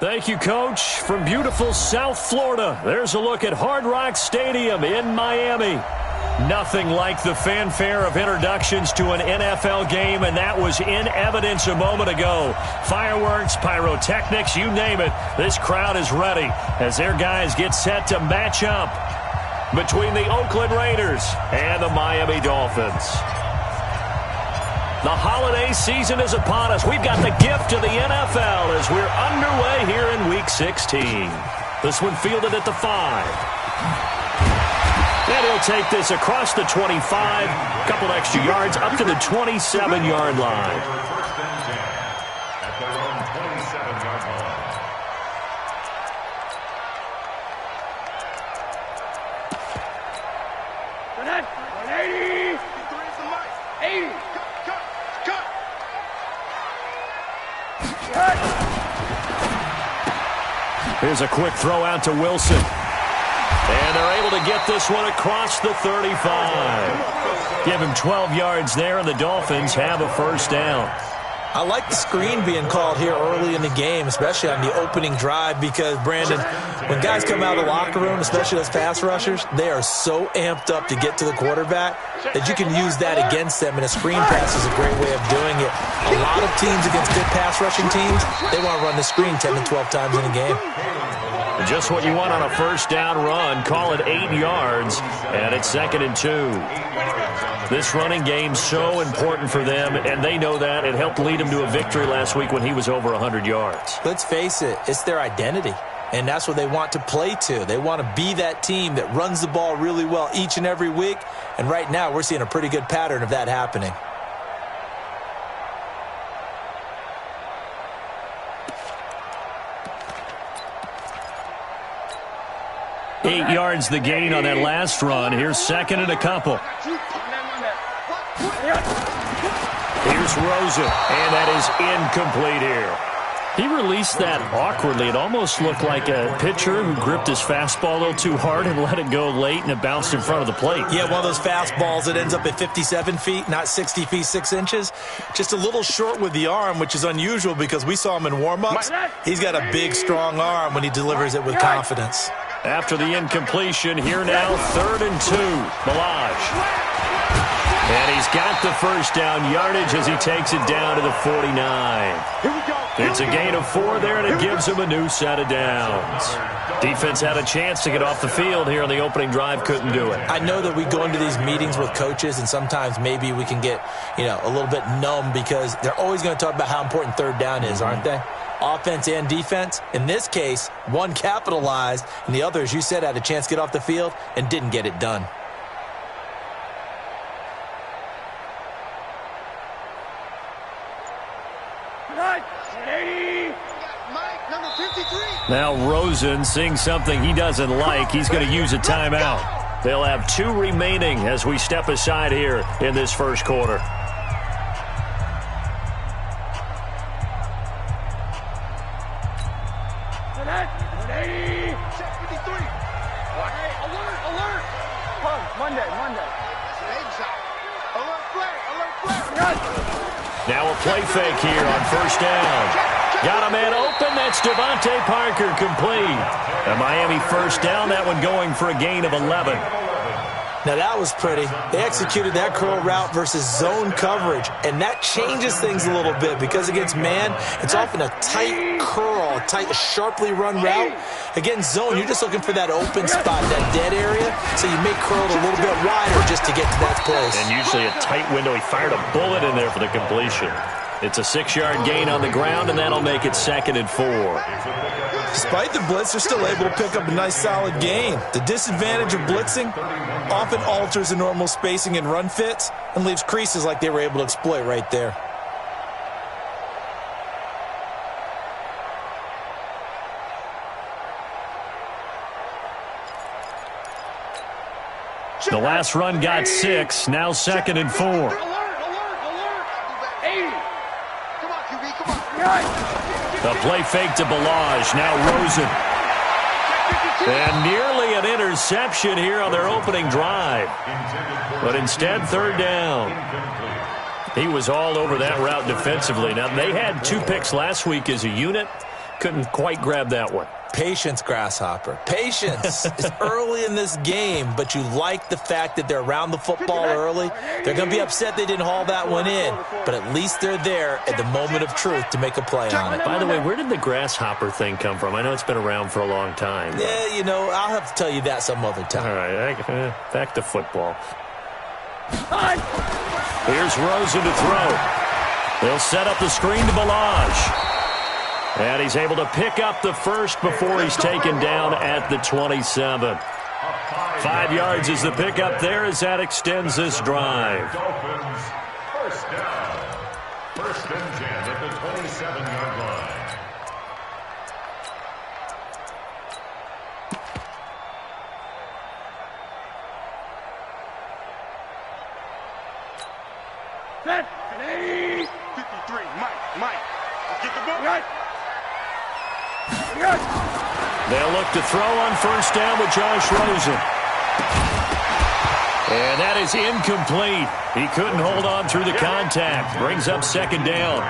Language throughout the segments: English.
Thank you, Coach. From beautiful South Florida, there's a look at Hard Rock Stadium in Miami. Nothing like the fanfare of introductions to an NFL game, and that was in evidence a moment ago. Fireworks, pyrotechnics, you name it. This crowd is ready as their guys get set to match up between the Oakland Raiders and the Miami Dolphins. The holiday season is upon us. We've got the gift of the NFL as we're underway here in Week 16. This one fielded at the 5. And he'll take this across the 25, a couple extra yards, up to the 27-yard line. Here's a quick throw out to Wilson. And they're able to get this one across the 35. Give him 12 yards there, and the Dolphins have a first down. I like the screen being called here early in the game, especially on the opening drive, because, Brandon, when guys come out of the locker room, especially those pass rushers, they are so amped up to get to the quarterback that you can use that against them, and a screen pass is a great way of doing it. A lot of teams against good pass rushing teams, they want to run the screen 10 to 12 times in a game. Just what you want on a first down run. Call it 8 yards, and it's 2nd and 2. This running game's so important for them, and they know that. It helped lead them to a victory last week when he was over 100 yards. Let's face it, it's their identity, and that's what they want to play to. They want to be that team that runs the ball really well each and every week, and right now we're seeing a pretty good pattern of that happening. Eight yards the gain on that last run. Here's 2nd and a couple. Here's Rosen, and that is incomplete here. He released that awkwardly. It almost looked like a pitcher who gripped his fastball a little too hard and let it go late, and it bounced in front of the plate. Yeah, one of those fastballs that ends up at 57 feet, not 60 feet, 6 inches. Just a little short with the arm, which is unusual because we saw him in warm-ups. He's got a big, strong arm when he delivers it with confidence. After the incompletion, here now, 3rd and 2. Milage. And he's got the first down yardage as he takes it down to the 49. It's a gain of 4 there, and it gives him a new set of downs. Defense had a chance to get off the field here on the opening drive, couldn't do it. I know that we go into these meetings with coaches, and sometimes maybe we can get, a little bit numb because they're always going to talk about how important 3rd down is, aren't they? Offense and defense. In this case, one capitalized, and the other, as you said, had a chance to get off the field and didn't get it done. Now Rosen seeing something he doesn't like. He's going to use a timeout. They'll have 2 remaining as we step aside here in this first quarter. Now a play fake here on first down. Got a man open. That's Devontae Parker complete. A Miami first down. That one going for a gain of 11. Now that was pretty. They executed that curl route versus zone coverage, and that changes things a little bit because against man, it's often a tight curl, a sharply run route. Against zone, you're just looking for that open spot, that dead area, so you may curl it a little bit wider just to get to that place. And usually a tight window. He fired a bullet in there for the completion. It's a 6-yard gain on the ground, and that'll make it 2nd and 4. Despite the blitz, they're still able to pick up a nice solid gain. The disadvantage of blitzing often alters the normal spacing and run fits and leaves creases like they were able to exploit right there. The last run got 6, now 2nd and 4. The play fake to Balaj, now Rosen. And nearly an interception here on their opening drive. But instead, 3rd down. He was all over that route defensively. Now, they had 2 picks last week as a unit, couldn't quite grab that one. Patience, Grasshopper. Patience. It's early in this game, but you like the fact that they're around the football early. They're going to be upset they didn't haul that one in, but at least they're there at the moment of truth to make a play on it. By the way, where did the Grasshopper thing come from? I know it's been around for a long time. Yeah, you know, I'll have to tell you that some other time. All right, back to football. Here's Rosen to throw. They'll set up the screen to Balaj. And he's able to pick up the first before he's taken down at the 27. 5 yards is the pickup there as that extends this drive. Dolphins, first down. First and 10 at the 27-yard line. Set. 53, Mike. Get the ball right. They'll look to throw on first down with Josh Rosen. And that is incomplete. He couldn't hold on through the contact. Brings up second down.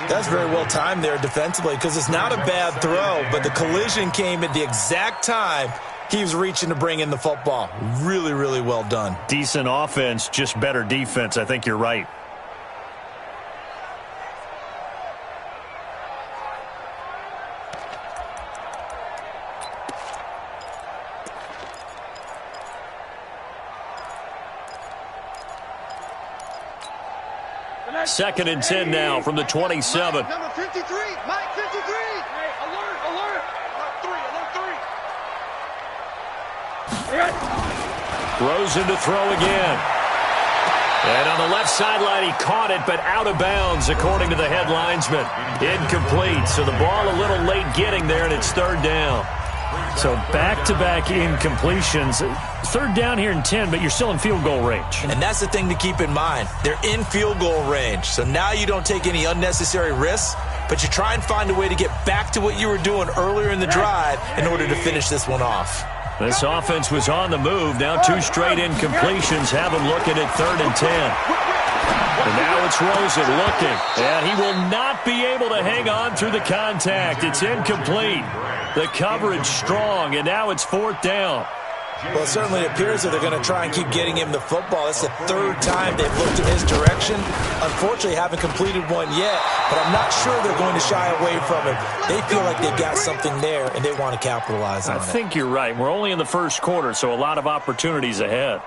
That's very well timed there defensively because it's not a bad throw, but the collision came at the exact time he was reaching to bring in the football. Really, really well done. Decent offense, just better defense. I think you're right. Second and 10 now from the 27. Mike, number 53, Mike 53. Hey, alert. Alert 3. Rosen to throw again. And on the left sideline, he caught it, but out of bounds, according to the head linesman. Incomplete, so the ball a little late getting there, and it's third down. So back-to-back incompletions. Third down here in 10, but you're still in field goal range. And that's the thing to keep in mind. They're in field goal range. So now you don't take any unnecessary risks, but you try and find a way to get back to what you were doing earlier in the drive in order to finish this one off. This offense was on the move. Now 2 straight incompletions have him looking at third and 10. And now it's Rosen looking. And he will not be able to hang on through the contact. It's incomplete. The coverage strong, and now it's fourth down. Well, it certainly appears that they're going to try and keep getting him the football. That's the third time they've looked in his direction. Unfortunately, haven't completed one yet, but I'm not sure they're going to shy away from him. They feel like they've got something there, and they want to capitalize on it. I think you're right. We're only in the first quarter, so a lot of opportunities ahead.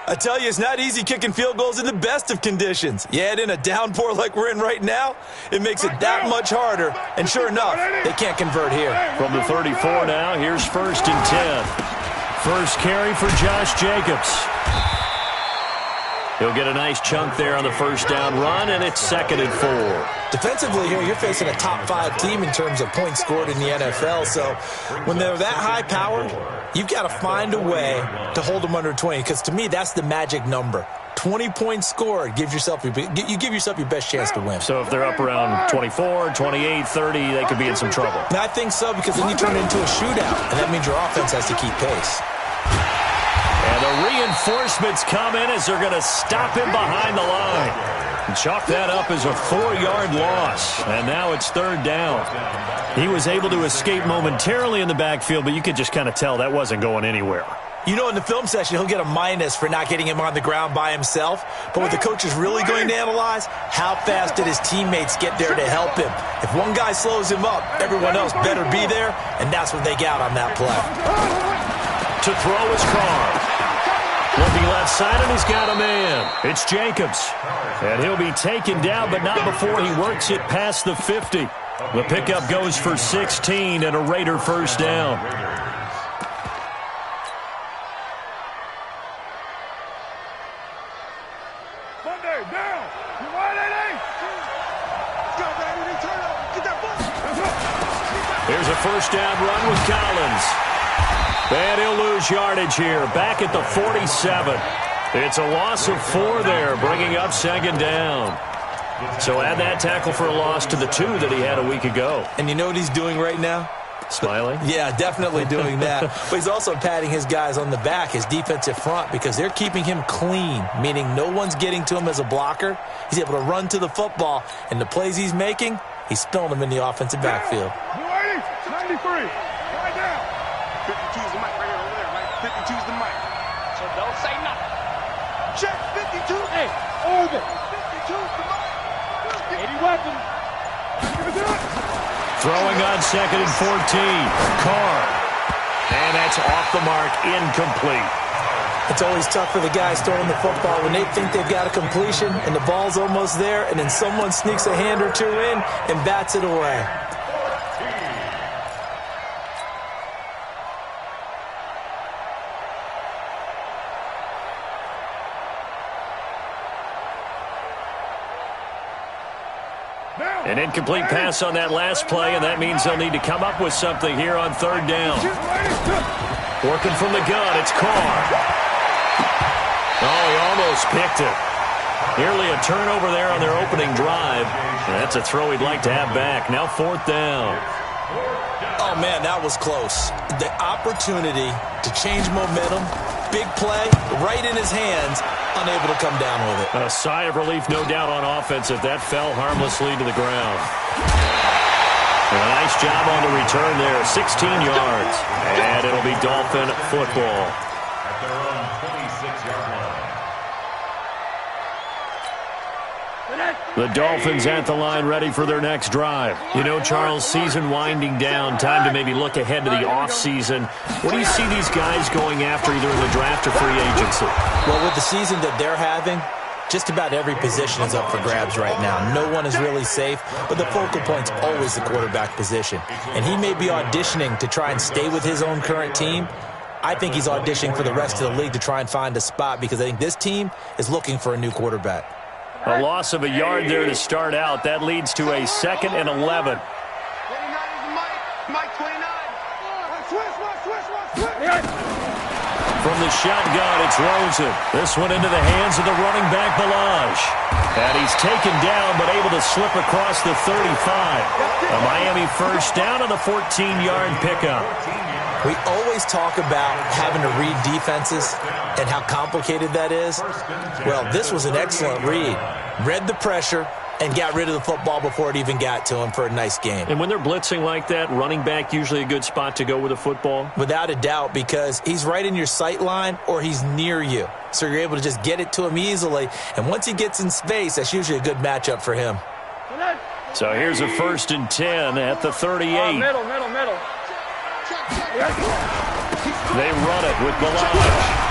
I tell you, it's not easy kicking field goals in the best of conditions. You add in a downpour like we're in right now, it makes it that much harder. And sure enough, they can't convert here. From the 34 now, here's first and 10. First carry for Josh Jacobs. He'll get a nice chunk there on the first down run, and it's second and 4. Defensively here, you're facing a top-5 team in terms of points scored in the NFL. So when they're that high-powered, you've got to find a way to hold them under 20, because to me, that's the magic number. 20 points scored, you give yourself your best chance to win. So if they're up around 24, 28, 30, they could be in some trouble. And I think so, because then you turn it into a shootout, and that means your offense has to keep pace. And the reinforcements come in as they're going to stop him behind the line. And chalk that up as a 4-yard loss. And now it's third down. He was able to escape momentarily in the backfield, but you could just kind of tell that wasn't going anywhere. You know, in the film session, he'll get a minus for not getting him on the ground by himself. But what the coach is really going to analyze, how fast did his teammates get there to help him? If one guy slows him up, everyone else better be there, and that's what they got on that play. To throw is Carr. Looking left side, and he's got a man. It's Jacobs. And he'll be taken down, but not before he works it past the 50. The pickup goes for 16 and a Raider first down. Here's a first down run with Collins. And he'll lose yardage here, back at the 47. It's a loss of 4 there, bringing up second down. So add that tackle for a loss to the 2 that he had a week ago. And you know what he's doing right now? Smiling? Yeah, definitely doing that. But he's also patting his guys on the back, his defensive front, because they're keeping him clean, meaning no one's getting to him as a blocker. He's able to run to the football, and the plays he's making He's spilling them in the offensive backfield. 93. Right down. 52's the mic right here over there, right? 52's the mic. So don't say nothing. Check 52. Hey, over. 52's the mic. 80 weapons. Throwing on 2nd and 14. Carr. And that's off the mark, incomplete. It's always tough for the guys throwing the football when they think they've got a completion and the ball's almost there, and then someone sneaks a hand or two in and bats it away. An incomplete pass on that last play, and that means they'll need to come up with something here on 3rd down. Working from the gun, it's Carr. Oh, he almost picked it. Nearly a turnover there on their opening drive. And that's a throw he'd like to have back. Now 4th down. Oh, man, that was close. The opportunity to change momentum, big play, right in his hands, unable to come down with it. A sigh of relief, no doubt, on offense if that fell harmlessly to the ground. A nice job on the return there, 16 yards. And it'll be Dolphin football. At their own 26-yard line. The Dolphins at the line, ready for their next drive. You know, Charles, season winding down, time to maybe look ahead to the offseason. What do you see these guys going after either in the draft or free agency? Well, with the season that they're having, just about every position is up for grabs right now. No one is really safe, but the focal point's always the quarterback position. And he may be auditioning to try and stay with his own current team. I think he's auditioning for the rest of the league to try and find a spot because I think this team is looking for a new quarterback. A loss of a yard there to start out. That leads to a 2nd and 11. 29 is the mic. Mic 29. Switch. From the shotgun, it's Rosen. This one into the hands of the running back, Balaj. And he's taken down, but able to slip across the 35. A Miami 1st down on the 14-yard pickup. We always talk about having to read defenses and how complicated that is. Well, this was an excellent read. Read the pressure and got rid of the football before it even got to him for a nice game. And when they're blitzing like that, running back usually a good spot to go with the football? Without a doubt, because he's right in your sight line or he's near you. So you're able to just get it to him easily. And once he gets in space, that's usually a good matchup for him. So here's a 1st and 10 at the 38. Middle. They run it with Balaj.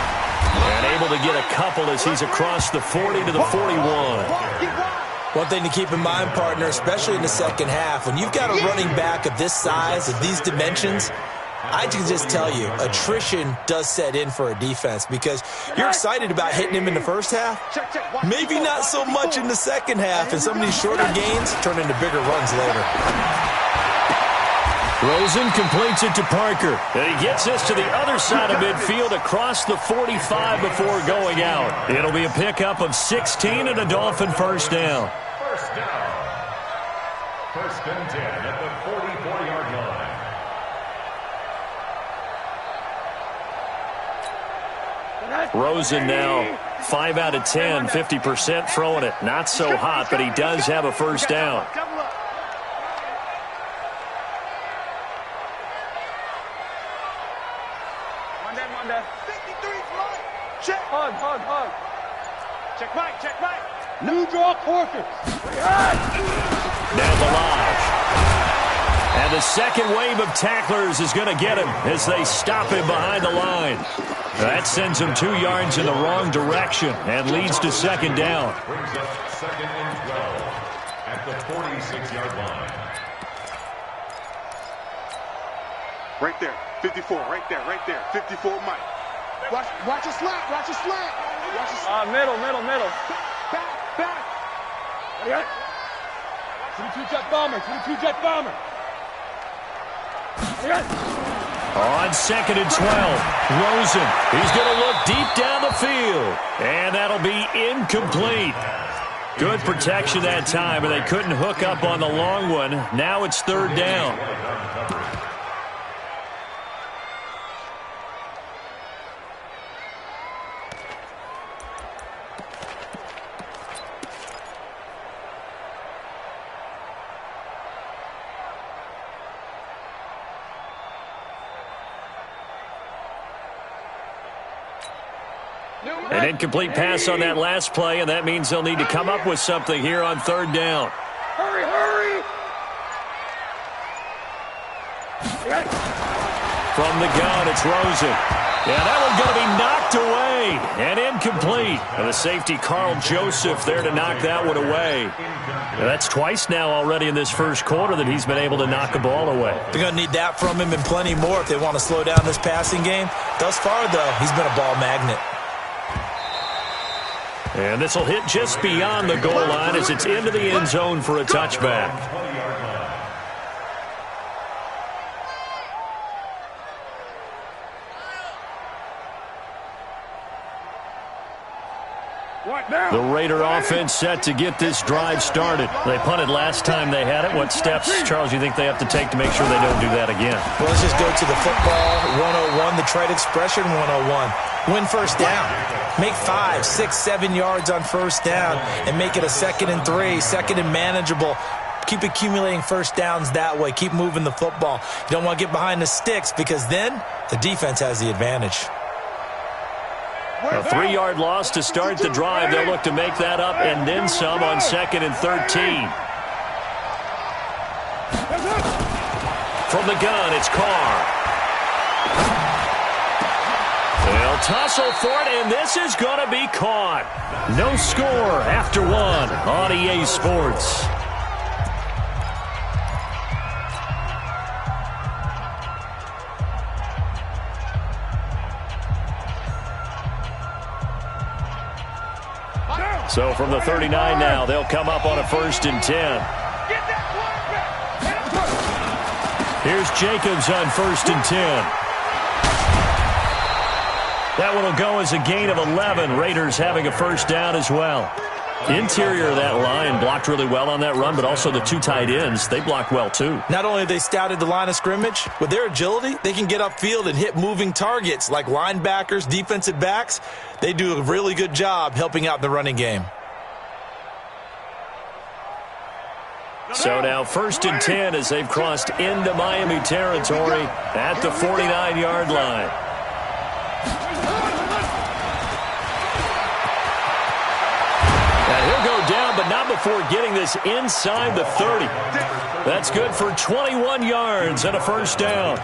And able to get a couple as he's across the 40 to the 41. One thing to keep in mind, partner, especially in the second half, when you've got a running back of this size, of these dimensions, I can just tell you, attrition does set in for a defense because you're excited about hitting him in the first half. Maybe not so much in the second half, and some of these shorter gains turn into bigger runs later. Rosen completes it to Parker. And he gets this to the other side of midfield across the 45 before going out. It'll be a pickup of 16 and a Dolphin 1st down. 1st down. 1st and 10 at the 44-yard line. Rosen now 5 out of 10, 50% throwing it. Not so hot, but he does have a 1st down. Hug. Check Mike. New draw Corker. Now Balaj. And the second wave of tacklers is going to get him as they stop him behind the line. That sends him 2 yards in the wrong direction and leads to 2nd down. Brings up 2nd and 12 at the 46-yard line. Right there. 54. Right there. 54 Mike. Watch your slant. Middle. Back. 22-jet bomber. On 2nd and 12, Rosen. He's going to look deep down the field. And that'll be incomplete. Good protection that time, and they couldn't hook up on the long one. Now it's 3rd down. An incomplete pass on that last play, and that means they'll need to come up with something here on third down. Hurry, hurry! From the gun, it's Rosen. Yeah, that one's going to be knocked away and incomplete. And the safety, Carl Joseph, there to knock that one away. And that's twice now already in this first quarter that he's been able to knock a ball away. They're going to need that from him and plenty more if they want to slow down this passing game. Thus far, though, he's been a ball magnet. And this will hit just beyond the goal line as it's into the end zone for a touchback. The Raider offense set to get this drive started. They punted last time they had it. What steps, Charles, you think they have to take to make sure they don't do that again? Well, let's just go to the football 101, the trade expression 101. Win first down. Make 5, 6, 7 yards on first down and make it a 2nd and 3, 2nd and manageable. Keep accumulating first downs that way. Keep moving the football. You don't want to get behind the sticks because then the defense has the advantage. A 3-yard loss to start the drive. They'll look to make that up and then some on 2nd and 13. From the gun, it's Carr. They'll tussle for it, and this is going to be caught. No score after one on EA Sports. So from the 39 now, they'll come up on a 1st and 10. Here's Jacobs on 1st and 10. That one will go as a gain of 11. Raiders having a first down as well. Interior of that line blocked really well on that run, but also the 2 tight ends, they blocked well too. Not only have they scouted the line of scrimmage, with their agility, they can get upfield and hit moving targets like linebackers, defensive backs. They do a really good job helping out the running game. So now 1st and 10 as they've crossed into Miami territory at the 49-yard line. He'll go down, but not before getting this inside the 30. That's good for 21 yards and a first down.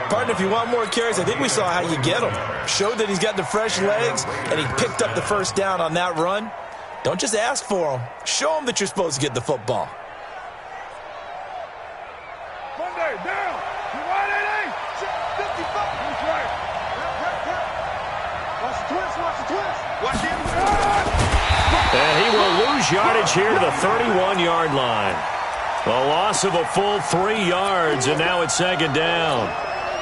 Partner, if you want more carries, I think we saw how you get them. Showed that he's got the fresh legs, and he picked up the first down on that run. Don't just ask for them. Show them that you're supposed to get the football. Monday, down. You're right, 55. That's right. Watch the twist, watch the twist. Watch him. And he will lose yardage here to the 31-yard line. A loss of a full 3 yards, and now it's 2nd down.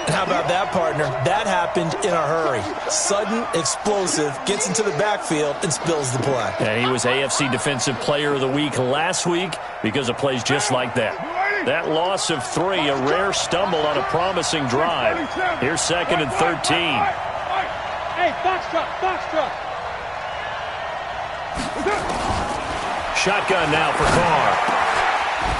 And how about that, partner? That happened in a hurry. Sudden, explosive, gets into the backfield, and spills the play. And he was AFC Defensive Player of the Week last week because of plays just like that. That loss of 3, a rare stumble on a promising drive. Here's 2nd and 13. Hey, box truck, box truck. Shotgun now for Carr.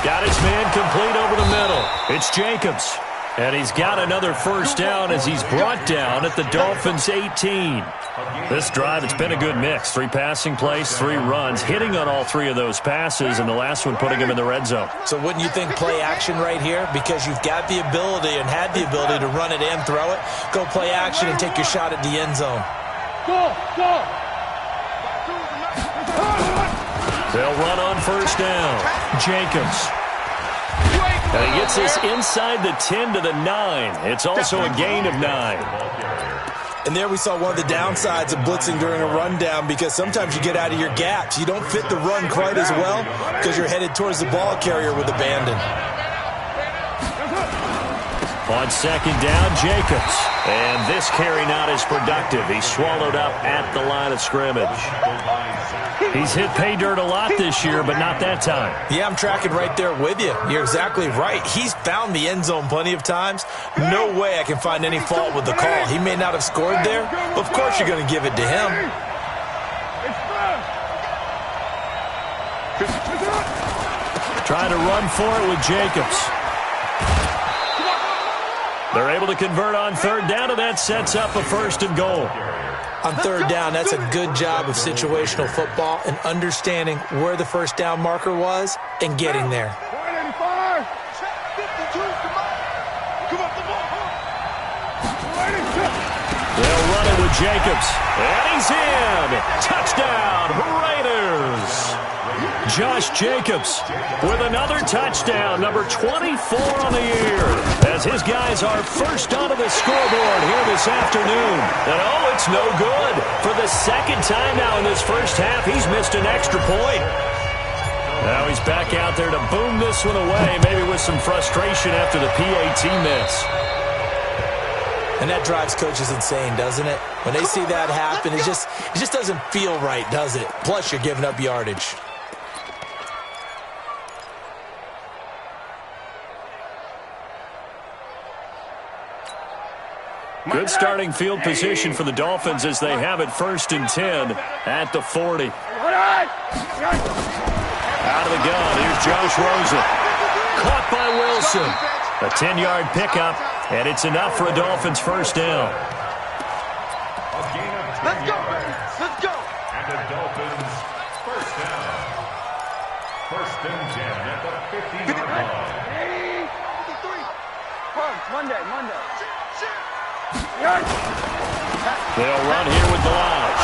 Got his man complete over the middle. It's Jacobs. And he's got another first down as he's brought down at the Dolphins' 18. This drive, it's been a good mix. 3 passing plays, 3 runs, hitting on all 3 of those passes, and the last one putting him in the red zone. So wouldn't you think play action right here? Because you've got the ability and had the ability to run it and throw it. Go play action and take your shot at the end zone. Go, go. They'll run on first down. Jacobs. And he gets this inside the 10 to the 9. It's also a gain of 9. And there we saw one of the downsides of blitzing during a rundown because sometimes you get out of your gaps. You don't fit the run quite as well because you're headed towards the ball carrier with abandon. On 2nd down, Jacobs. And this carry not as productive. He's swallowed up at the line of scrimmage. He's hit pay dirt a lot this year, but not that time. Yeah, I'm tracking right there with you. You're exactly right. He's found the end zone plenty of times. No way I can find any fault with the call. He may not have scored there, but of course you're going to give it to him. Trying to run for it with Jacobs. They're able to convert on 3rd down, and that sets up a 1st and goal. On third down, that's a good job of situational football and understanding where the first down marker was and getting there. They'll run it with Jacobs. And he's in. Touchdown, Raiders. Josh Jacobs with another touchdown, number 24 on the year, as his guys are first onto the scoreboard here this afternoon. And oh, it's no good. For the second time now in this first half, he's missed an extra point. Now he's back out there to boom this one away, maybe with some frustration after the PAT miss. And that drives coaches insane, doesn't it? When they see that happen, it just doesn't feel right, does it? Plus, you're giving up yardage. Good starting field position for the Dolphins as they have it 1st and 10 at the 40. Out of the gun, here's Josh Rosen. Caught by Wilson. A 10-yard pickup, and it's enough for a Dolphins first down. Let's go. Let's go. And the Dolphins first down. 1st and 10 at the 50-yard line. 53. Monday. They'll run here with Delage.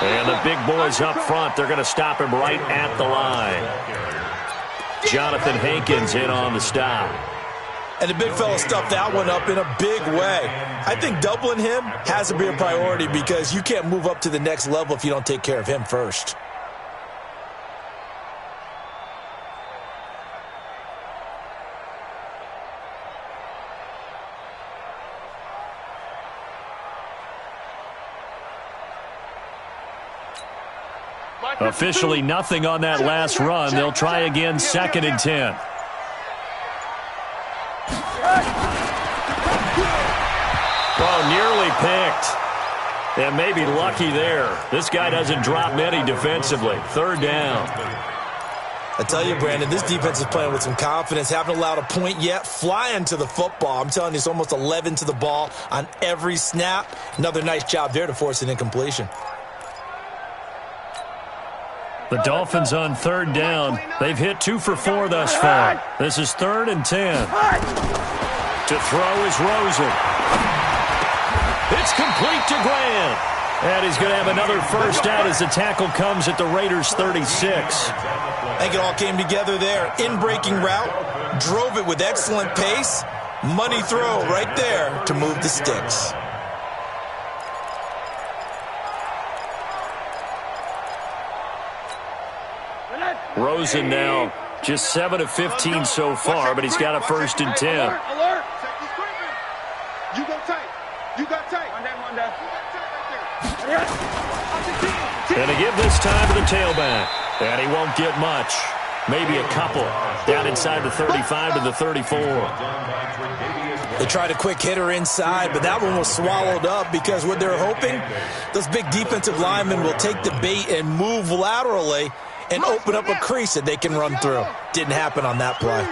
And the big boys up front, they're going to stop him right at the line. Jonathan Hankins in on the stop. And the big fella stuffed that one up in a big way. I think doubling him has to be a priority because you can't move up to the next level if you don't take care of him first. Officially nothing on that last run. They'll try again 2nd and 10. Oh, nearly picked. And maybe lucky there. This guy doesn't drop many defensively. 3rd down. I tell you, Brandon, this defense is playing with some confidence. Haven't allowed a point yet. Flying to the football. I'm telling you, it's almost 11 to the ball on every snap. Another nice job there to force an incompletion. The Dolphins on 3rd down. They've hit 2 for 4 thus far. This is 3rd and 10. To throw is Rosen. It's complete to Grant. And he's going to have another first down as the tackle comes at the Raiders' 36. I think it all came together there. In-breaking route. Drove it with excellent pace. Money throw right there to move the sticks. Rosen now just 7 of 15 so far, but he's got a 1st and 10. Alert. You go tight. You got tight. Monday. And to give this time to the tailback. And he won't get much. Maybe a couple. Down inside the 35 to the 34. They tried a quick hitter inside, but that one was swallowed up because what they're hoping, those big defensive linemen will take the bait and move laterally and open up a crease that they can run through. Didn't happen on that play.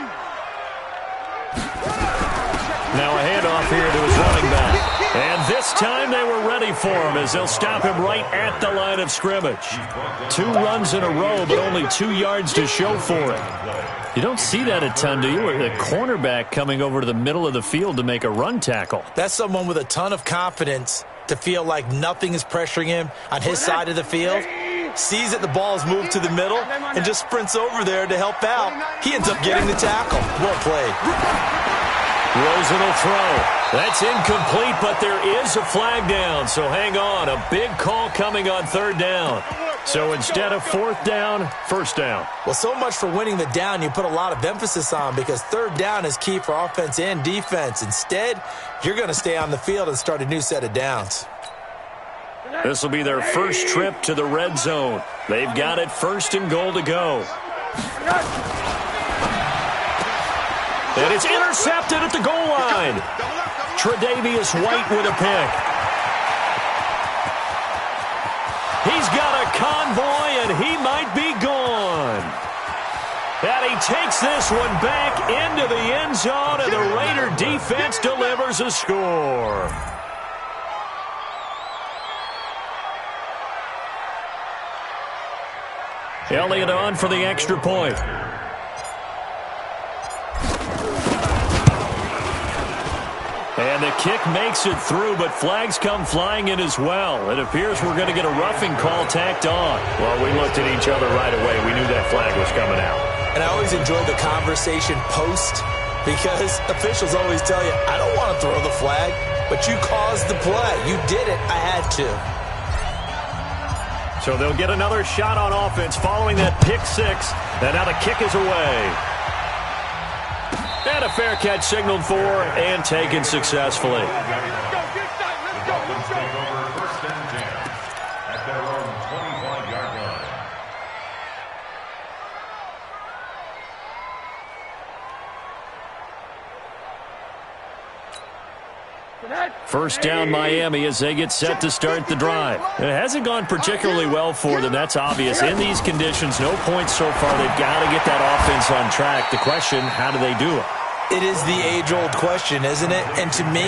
Now a handoff here to his running back. And this time they were ready for him as they'll stop him right at the line of scrimmage. 2 runs in a row, but only 2 yards to show for it. You don't see that a ton, do you? Or the cornerback coming over to the middle of the field to make a run tackle. That's someone with a ton of confidence to feel like nothing is pressuring him on his side of the field. Sees that the ball is moved to the middle and just sprints over there to help out. He ends up getting the tackle. Well played. Rosen will throw. That's incomplete, but there is a flag down, so hang on. A big call coming on 3rd down. So instead of 4th down, 1st down. Well, so much for winning the down you put a lot of emphasis on because 3rd down is key for offense and defense. Instead, you're going to stay on the field and start a new set of downs. This will be their first trip to the red zone. They've got it 1st and goal to go. And it's intercepted at the goal line. Tre'Davious White with a pick. He's got a convoy, and he might be gone. And he takes this one back into the end zone, and the Raider defense delivers a score. Elliott on for the extra point. And the kick makes it through, but flags come flying in as well. It appears we're going to get a roughing call tacked on. Well, we looked at each other right away. We knew that flag was coming out. And I always enjoy the conversation post, because officials always tell you, I don't want to throw the flag, but you caused the play. You did it. I had to. So they'll get another shot on offense following that pick six. And now the kick is away. And a fair catch signaled for and taken successfully. First down Miami as they get set to start the drive. It hasn't gone particularly well for them. That's obvious. In these conditions, no points so far. They've got to get that offense on track. The question, how do they do it? It is the age-old question, isn't it? And to me,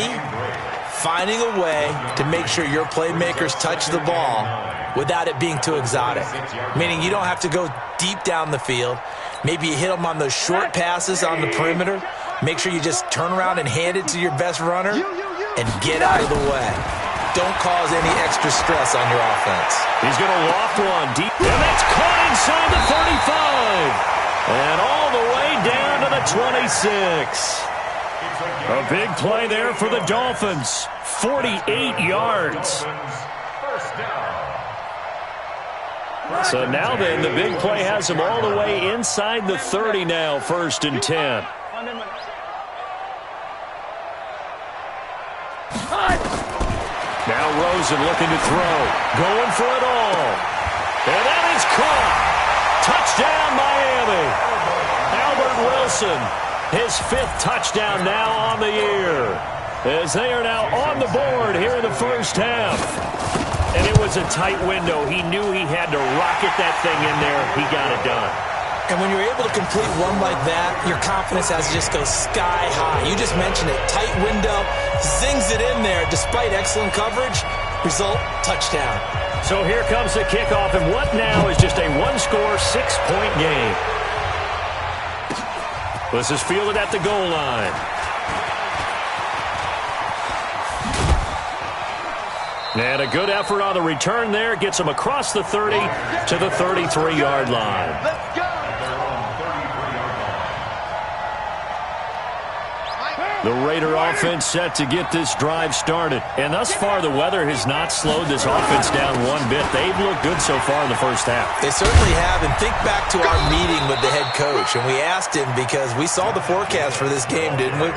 finding a way to make sure your playmakers touch the ball without it being too exotic. Meaning you don't have to go deep down the field. Maybe you hit them on those short passes on the perimeter. Make sure you just turn around and hand it to your best runner and get out of the way. Don't cause any extra stress on your offense. He's going to loft one deep, and that's caught inside the 35. And all the way down to the 26. A big play there for the Dolphins. 48 yards. So now then, the big play has them all the way inside the 30 now, 1st and 10. Now Rosen looking to throw. Going for it all. And that is caught. Touchdown, Miami. Albert Wilson, his 5th touchdown now on the year. As they are now on the board here in the first half. And it was a tight window. He knew he had to rocket that thing in there. He got it done. And when you're able to complete one like that, your confidence has to just go sky high. You just mentioned it. Tight window, zings it in there despite excellent coverage. Result, touchdown. So here comes the kickoff, and what now is just a one-score, 6-point game. This is fielded at the goal line. And a good effort on the return there. Gets him across the 30 to the 33-yard line. Let's go. The Raider offense set to get this drive started. And thus far, the weather has not slowed this offense down one bit. They've looked good so far in the first half. They certainly have. And think back to our meeting with the head coach. And we asked him, because we saw the forecast for this game, didn't we?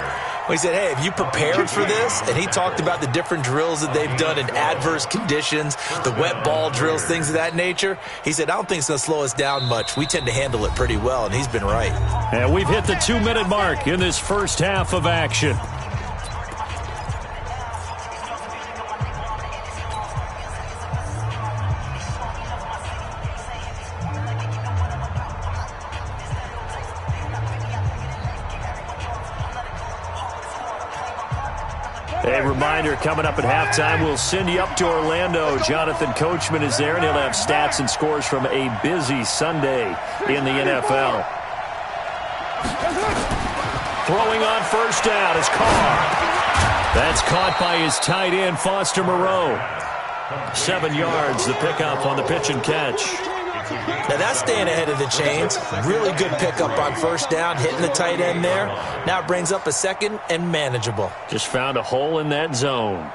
We said, hey, have you prepared for this? And he talked about the different drills that they've done in adverse conditions, the wet ball drills, things of that nature. He said, I don't think it's going to slow us down much. We tend to handle it pretty well, and he's been right. And we've hit the 2-minute mark in this first half of action. A reminder, coming up at halftime, we'll send you up to Orlando. Jonathan Coachman is there, and he'll have stats and scores from a busy Sunday in the NFL. Throwing on first down is Carr. That's caught by his tight end, Foster Moreau. 7 yards, the pickup on the pitch and catch. Now that's staying ahead of the chains. Really good pickup on first down, hitting the tight end there. Now it brings up a second and manageable. Just found a hole in that zone.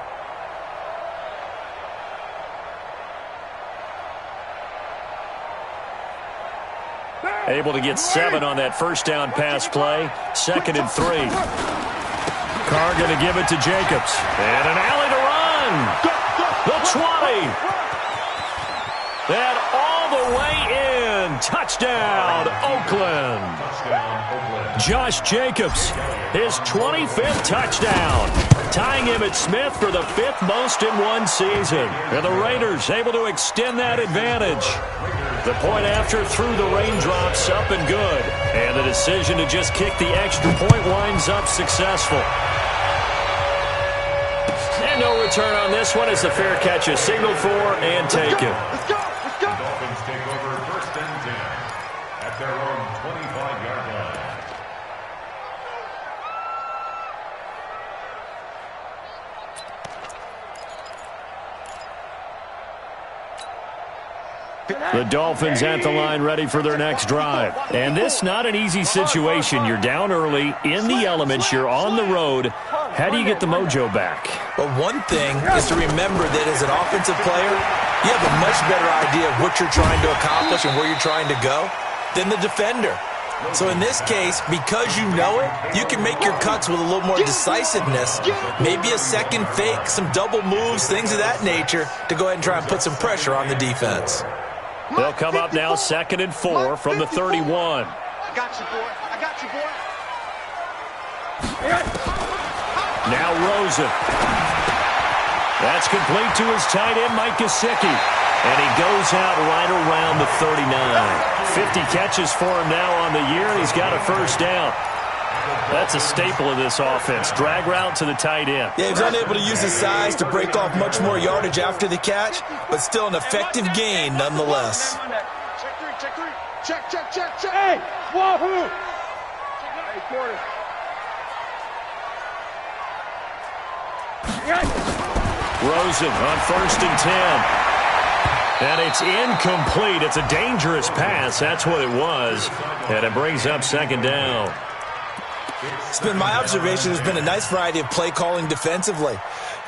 Able to get 7 on that first down pass play. 2nd and 3. Carr going to give it to Jacobs. And an alley to run. The 20. That all the way in. Touchdown, Oakland. Josh Jacobs, his 25th touchdown. Tying him at Smith for the 5th most in one season. And the Raiders able to extend that advantage. The point after through the raindrops, up and good. And the decision to just kick the extra point winds up successful. And no return on this one as the fair catch is signaled for and taken. Let's go. Dolphins take over 1st and 10. their own 25-yard line. The Dolphins at the line ready for their next drive. And this not an easy situation. You're down early, in the elements, you're on the road. How do you get the mojo back? Well, one thing is to remember that as an offensive player, you have a much better idea of what you're trying to accomplish and where you're trying to go than the defender. So in this case, because you know it, you can make your cuts with a little more decisiveness, maybe a second fake, some double moves, things of that nature, to go ahead and try and put some pressure on the defense. They'll come up now 2nd and 4 from the 31. I got you, boy. I got you, boy. Now Rosen. That's complete to his tight end, Mike Gesicki. And he goes out right around the 39. 50 catches for him now on the year. He's got a first down. That's a staple of this offense. Drag route to the tight end. Yeah, he was unable to use his size to break off much more yardage after the catch, but still an effective gain nonetheless. Check three, check three. Check, check, check, check. Hey, wahoo! Hey, quarter. Rosen on 1st and 10. And it's incomplete. It's a dangerous pass. That's what it was. And it brings up 2nd down. It's been my observation there's been a nice variety of play calling defensively.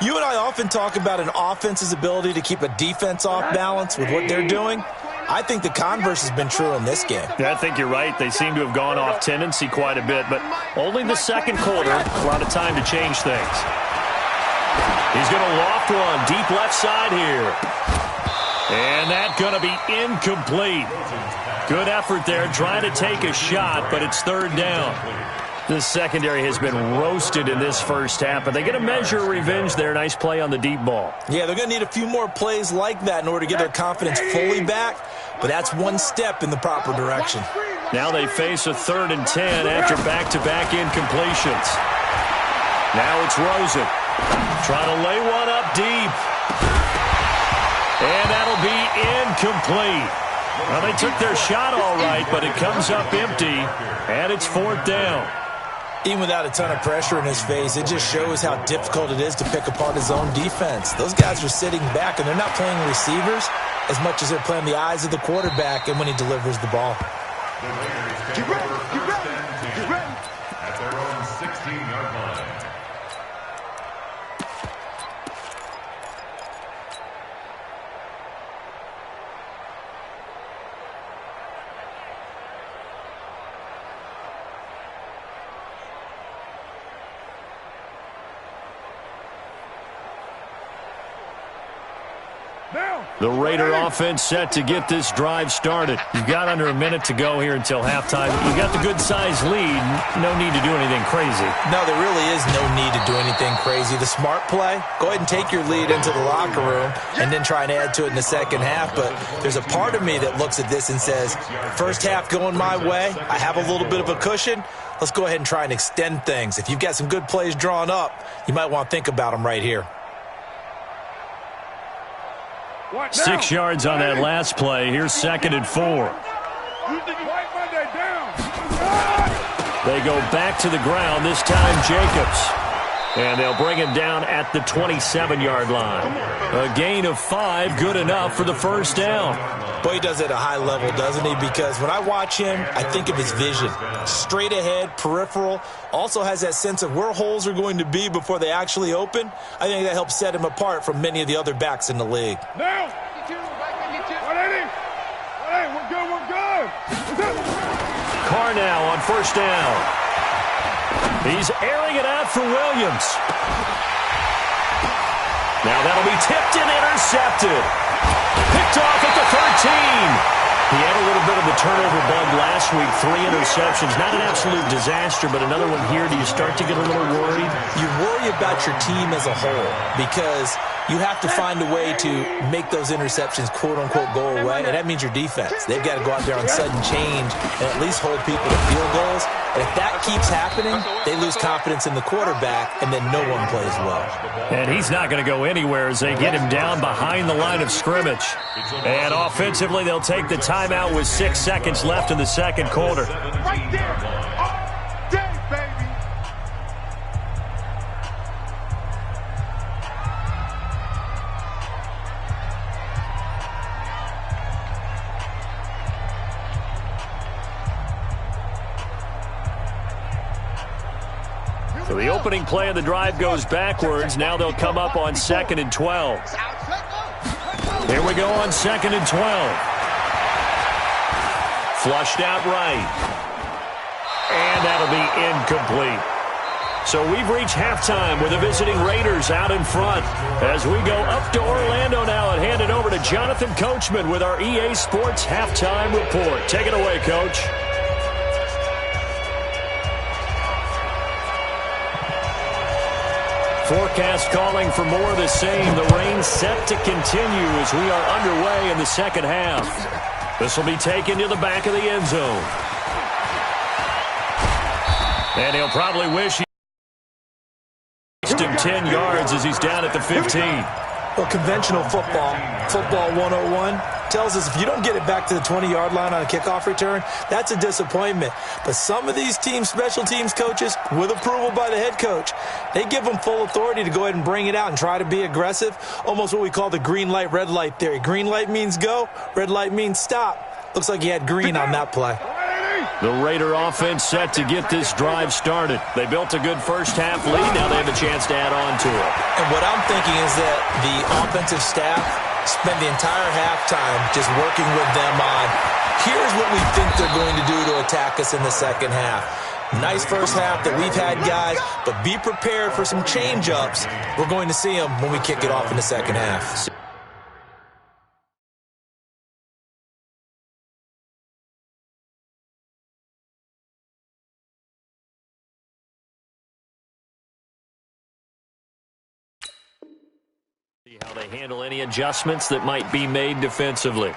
You and I often talk about an offense's ability to keep a defense off balance with what they're doing. I think the converse has been true in this game. Yeah, I think you're right. They seem to have gone off tendency quite a bit, but only the second quarter. A lot of time to change things. He's going to loft one deep left side here. And that's going to be incomplete. Good effort there, trying to take a shot, but it's 3rd down. This secondary has been roasted in this first half, but they get a measure of revenge there. Nice play on the deep ball. Yeah, they're going to need a few more plays like that in order to get their confidence fully back, but that's one step in the proper direction. Now they face a 3rd and 10 after back-to-back incompletions. Now it's Rosen. Trying to lay one up deep. And that'll be incomplete. Well, they took their shot all right, but it comes up empty, and it's 4th down. Even without a ton of pressure in his face, it just shows how difficult it is to pick apart his own defense. Those guys are sitting back, and they're not playing receivers as much as they're playing the eyes of the quarterback and when he delivers the ball. Get ready, get ready, get ready. At their own 16-yard line. The Raider offense set to get this drive started. You've got under a minute to go here until halftime. You've got the good-sized lead. No need to do anything crazy. No, there really is no need to do anything crazy. The smart play, go ahead and take your lead into the locker room and then try and add to it in the second half. But there's a part of me that looks at this and says, first half going my way, I have a little bit of a cushion. Let's go ahead and try and extend things. If you've got some good plays drawn up, you might want to think about them right here. 6 yards on that last play. Here's 2nd and 4. They go back to the ground, this time Jacobs. And they'll bring him down at the 27-yard line. A gain of 5, good enough for the first down. Boy, he does it at a high level, doesn't he? Because when I watch him, I think of his vision. Straight ahead, peripheral. Also has that sense of where holes are going to be before they actually open. I think that helps set him apart from many of the other backs in the league. Now! 180! Hey, we're good, we're good! Carr now on first down. He's airing it out for Williams. Now that'll be tipped and intercepted. Picked off at the 13. He had a little bit of the turnover bug last week. 3 interceptions. Not an absolute disaster, but another one here. Do you start to get a little worried? You worry about your team as a whole because you have to find a way to make those interceptions, quote-unquote, go away, and that means your defense. They've got to go out there on sudden change and at least hold people to field goals. And if that keeps happening, they lose confidence in the quarterback, and then no one plays well. And he's not going to go anywhere as they get him down behind the line of scrimmage. And offensively, they'll take the timeout with 6 seconds left in the second quarter. Right there. All day, baby. So the opening play of the drive goes backwards. Now they'll come up on 2nd and 12. Here we go on 2nd and 12. Flushed out right. And that'll be incomplete. So we've reached halftime with the visiting Raiders out in front. As we go up to Orlando now and hand it over to Jonathan Coachman with our EA Sports Halftime Report. Take it away, Coach. Forecast calling for more of the same. The rain set to continue as we are underway in the second half. This will be taken to the back of the end zone. And he'll probably wish he reached him 10 yards as he's down at the 15. Well, conventional football 101, tells us if you don't get it back to the 20-yard line on a kickoff return, that's a disappointment. But some of these teams, special teams coaches, with approval by the head coach, they give them full authority to go ahead and bring it out and try to be aggressive, almost what we call the green light, red light theory. Green light means go, red light means stop. Looks like he had green on that play. The Raider offense set to get this drive started. They built a good first-half lead. Now they have a chance to add on to it. And what I'm thinking is that the offensive staff spend the entire halftime just working with them on, here's what we think they're going to do to attack us in the second half. Nice first half that we've had, guys, but be prepared for some change-ups. We're going to see them when we kick it off in the second half. See how they handle any adjustments that might be made defensively.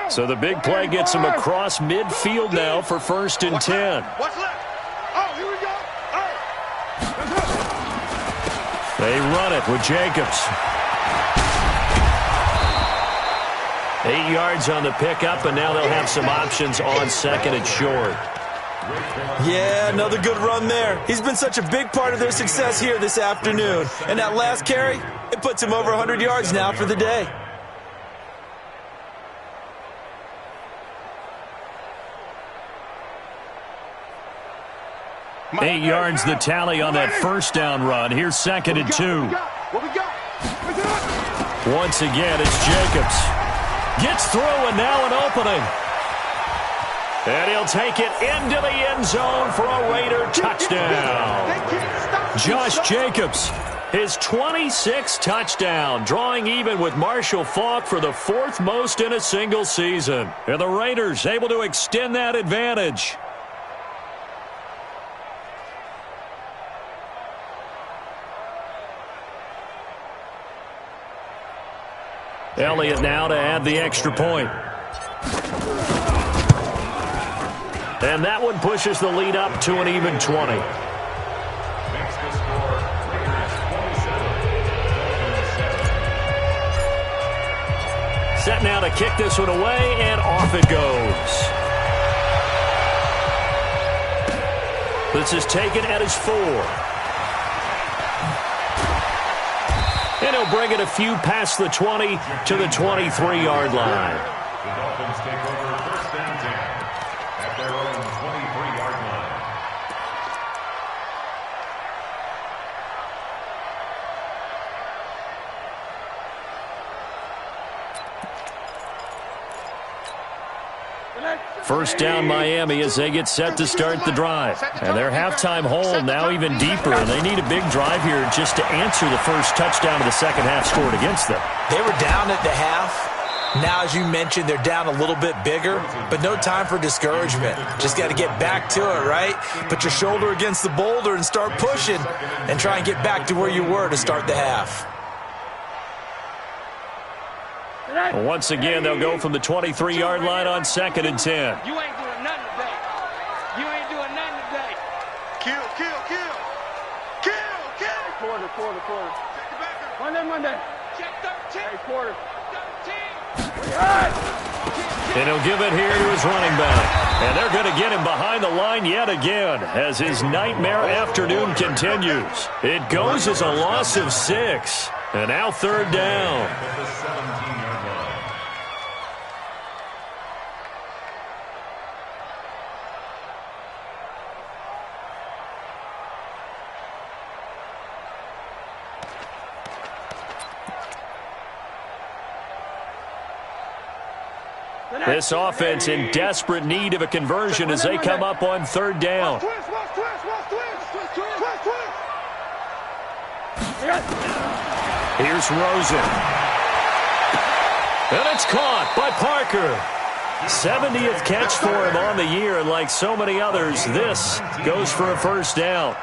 So the big play gets them across midfield now for 1st and 10. What's left? Oh, here we go. Oh. They run it with Jacobs. 8 yards on the pickup, and now they'll have some options on 2nd and short. Yeah, another good run there. He's been such a big part of their success here this afternoon. And that last carry, it puts him over 100 yards now for the day. Eight yards the tally on that first down run. Here's 2nd and 2. What we got? Once again, it's Jacobs. Gets through, and now an opening. And he'll take it into the end zone for a Raider touchdown. Josh Jacobs, his 26th touchdown, drawing even with Marshall Faulk for the 4th most in a single season. And the Raiders able to extend that advantage. Elliott now to add the extra point. And that one pushes the lead up to an even 20. Makes the score Raiders 27. Set now to kick this one away, and off it goes. This is taken at his 4. And he'll bring it a few past the 20 to the 23-yard line. The Dolphins take over 1st and 10 at their own 23-yard line. First down Miami as they get set to start the drive. And their halftime hole now even deeper, and they need a big drive here just to answer the first touchdown of the second half scored against them. They were down at the half. Now, as you mentioned, they're down a little bit bigger, but no time for discouragement. Just got to get back to it, right? Put your shoulder against the boulder and start pushing and try and get back to where you were to start the half. Once again, they'll go from the 23-yard line on 2nd and 10. You ain't doing nothing today. You ain't doing nothing today. Kill. Quarter. Monday. Check 13. Hey, quarter. 13. And he'll give it here to his running back. And they're going to get him behind the line yet again as his nightmare afternoon continues. It goes as a loss of 6. And now 3rd down. This offense in desperate need of a conversion as they come up on 3rd down. Here's Rosen. And it's caught by Parker. 70th catch for him on the year, and like so many others, this goes for a first down.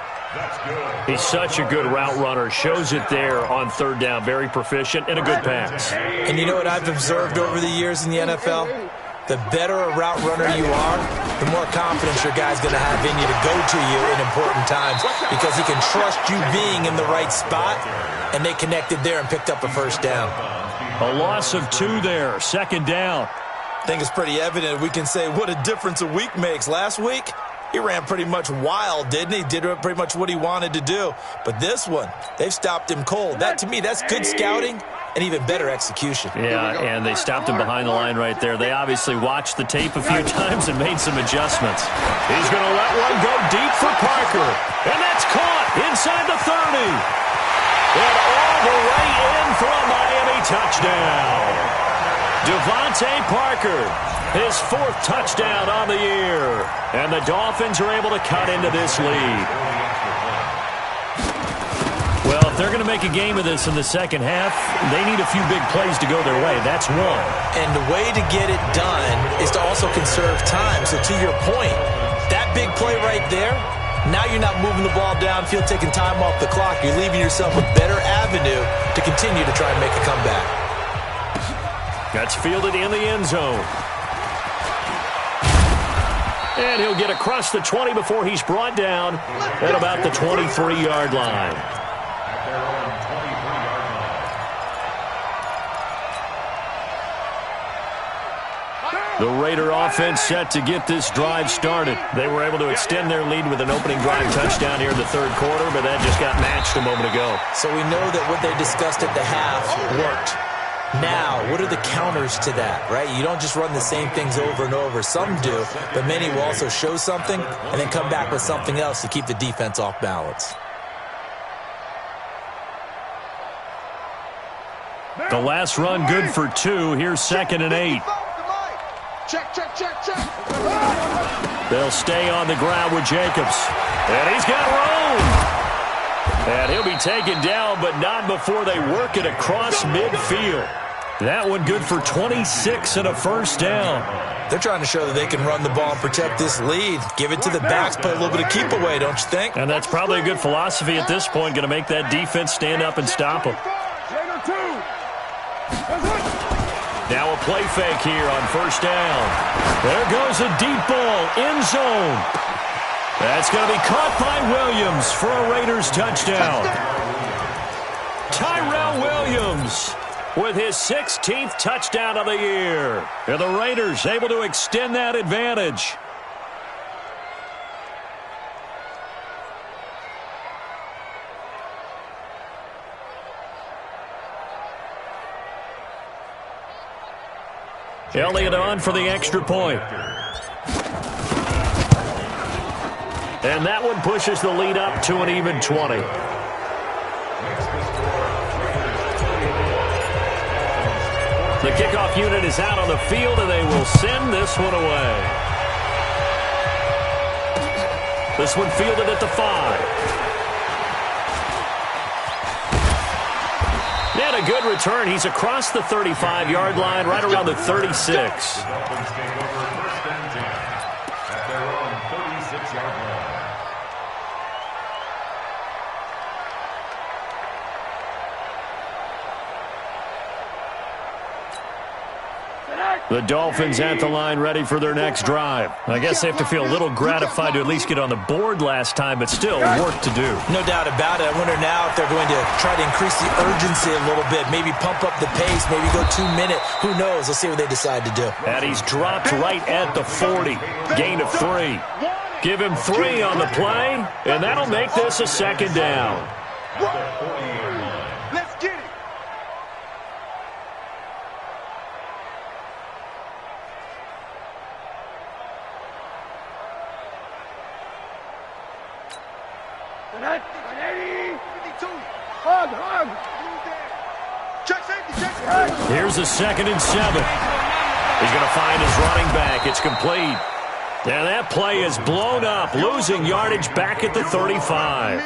He's such a good route runner. Shows it there on 3rd down. Very proficient and a good pass. And you know what I've observed over the years in the NFL? The better a route runner you are, the more confidence your guy's going to have in you to go to you in important times because he can trust you being in the right spot, and they connected there and picked up a first down. A loss of 2 there. 2nd down. I think it's pretty evident. We can say what a difference a week makes. Last week, he ran pretty much wild, didn't he? Did pretty much what he wanted to do. But this one, they've stopped him cold. That, to me, that's good scouting and even better execution. Yeah, and they stopped him behind the line right there. They obviously watched the tape a few times and made some adjustments. He's going to let one go deep for Parker. And that's caught inside the 30. And all the way in for a Miami touchdown. Devontae Parker, his 4th touchdown on the year. And the Dolphins are able to cut into this lead. Well, if they're going to make a game of this in the second half, they need a few big plays to go their way. That's one. And the way to get it done is to also conserve time. So to your point, that big play right there, now you're not moving the ball downfield, taking time off the clock. You're leaving yourself a better avenue to continue to try and make a comeback. That's fielded in the end zone. And he'll get across the 20 before he's brought down at about the 23-yard line. The Raider offense set to get this drive started. They were able to extend their lead with an opening drive touchdown here in the 3rd quarter, but that just got matched a moment ago. So we know that what they discussed at the half worked. Now, what are the counters to that, right? You don't just run the same things over and over. Some do, but many will also show something and then come back with something else to keep the defense off balance. The last run good for 2. Here's 2nd and 8. Check. They'll stay on the ground with Jacobs. And he's got room. And he'll be taken down, but not before they work it across midfield. That one good for 26 and a first down. They're trying to show that they can run the ball and protect this lead. Give it to the backs, play a little bit of keep away, don't you think? And that's probably a good philosophy at this point, going to make that defense stand up and stop them. Now a play fake here on first down. There goes a deep ball, end zone. That's going to be caught by Williams for a Raiders touchdown. Tyrell Williams with his 16th touchdown of the year. And the Raiders able to extend that advantage. Elliott on for the extra point. And that one pushes the lead up to an even 20. The kickoff unit is out on the field, and they will send this one away. This one fielded at the 5. And a good return. He's across the 35-yard line, right around the 36. The Dolphins take over 1st and 10 at their own 36-yard line. The Dolphins at the line ready for their next drive. I guess they have to feel a little gratified to at least get on the board last time, but still work to do. No doubt about it. I wonder now if they're going to try to increase the urgency a little bit, maybe pump up the pace, maybe go 2-minute. Who knows? Let's see what they decide to do. And he's dropped right at the 40. Gain of 3. Give him 3 on the play, and that'll make this a 2nd down. Let's get it. Here's a 2nd and 7. He's going to find his running back. It's complete. And that play is blown up, losing yardage back at the 35.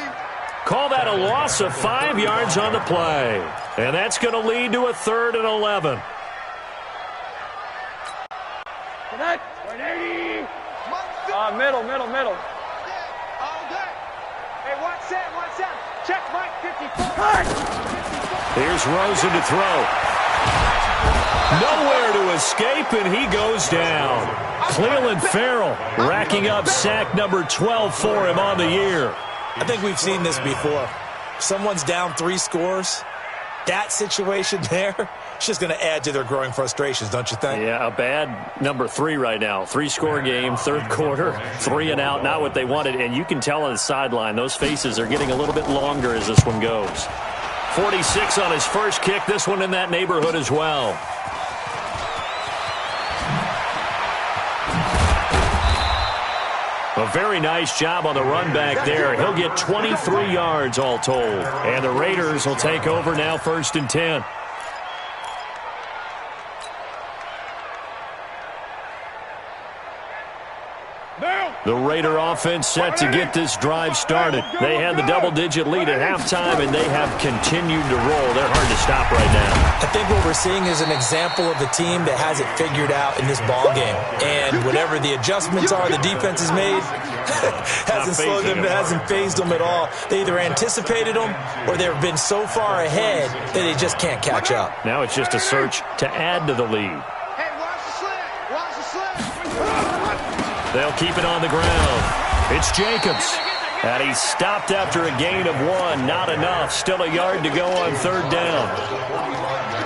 Call that a loss of 5 yards on the play. And that's going to lead to a 3rd and 11. Middle. Hey, watch that. Check Mike 54. Here's Rosen to throw. Nowhere to escape, and he goes down. Cleveland Farrell racking up sack number 12 for him on the year. I think we've seen this before. Someone's down 3 scores. That situation there, it's just going to add to their growing frustrations, don't you think? Yeah, a bad number 3 right now. 3-score game, 3rd quarter, 3 and out, not what they wanted. And you can tell on the sideline, those faces are getting a little bit longer as this one goes. 46 on his first kick, this one in that neighborhood as well. A very nice job on the run back there. He'll get 23 yards all told. And the Raiders will take over now 1st and 10. The Raider offense set to get this drive started. They had the double-digit lead at halftime, and they have continued to roll. They're hard to stop right now. I think what we're seeing is an example of a team that has it figured out in this ball game. And whatever the adjustments are the defense has made, hasn't slowed them, hasn't phased them at all. They either anticipated them or they've been so far ahead that they just can't catch up. Now it's just a search to add to the lead. Hey, watch the slant. They'll keep it on the ground. It's Jacobs. And he's stopped after a gain of 1. Not enough. Still a yard to go on 3rd down.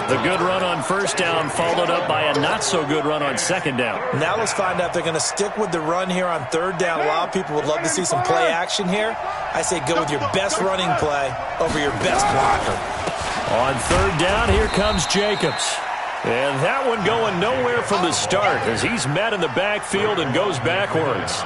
The good run on 1st down followed up by a not-so-good run on 2nd down. Now let's find out if they're going to stick with the run here on 3rd down. A lot of people would love to see some play action here. I say go with your best running play over your best blocker. On 3rd down, here comes Jacobs. And that one going nowhere from the start as he's met in the backfield and goes backwards.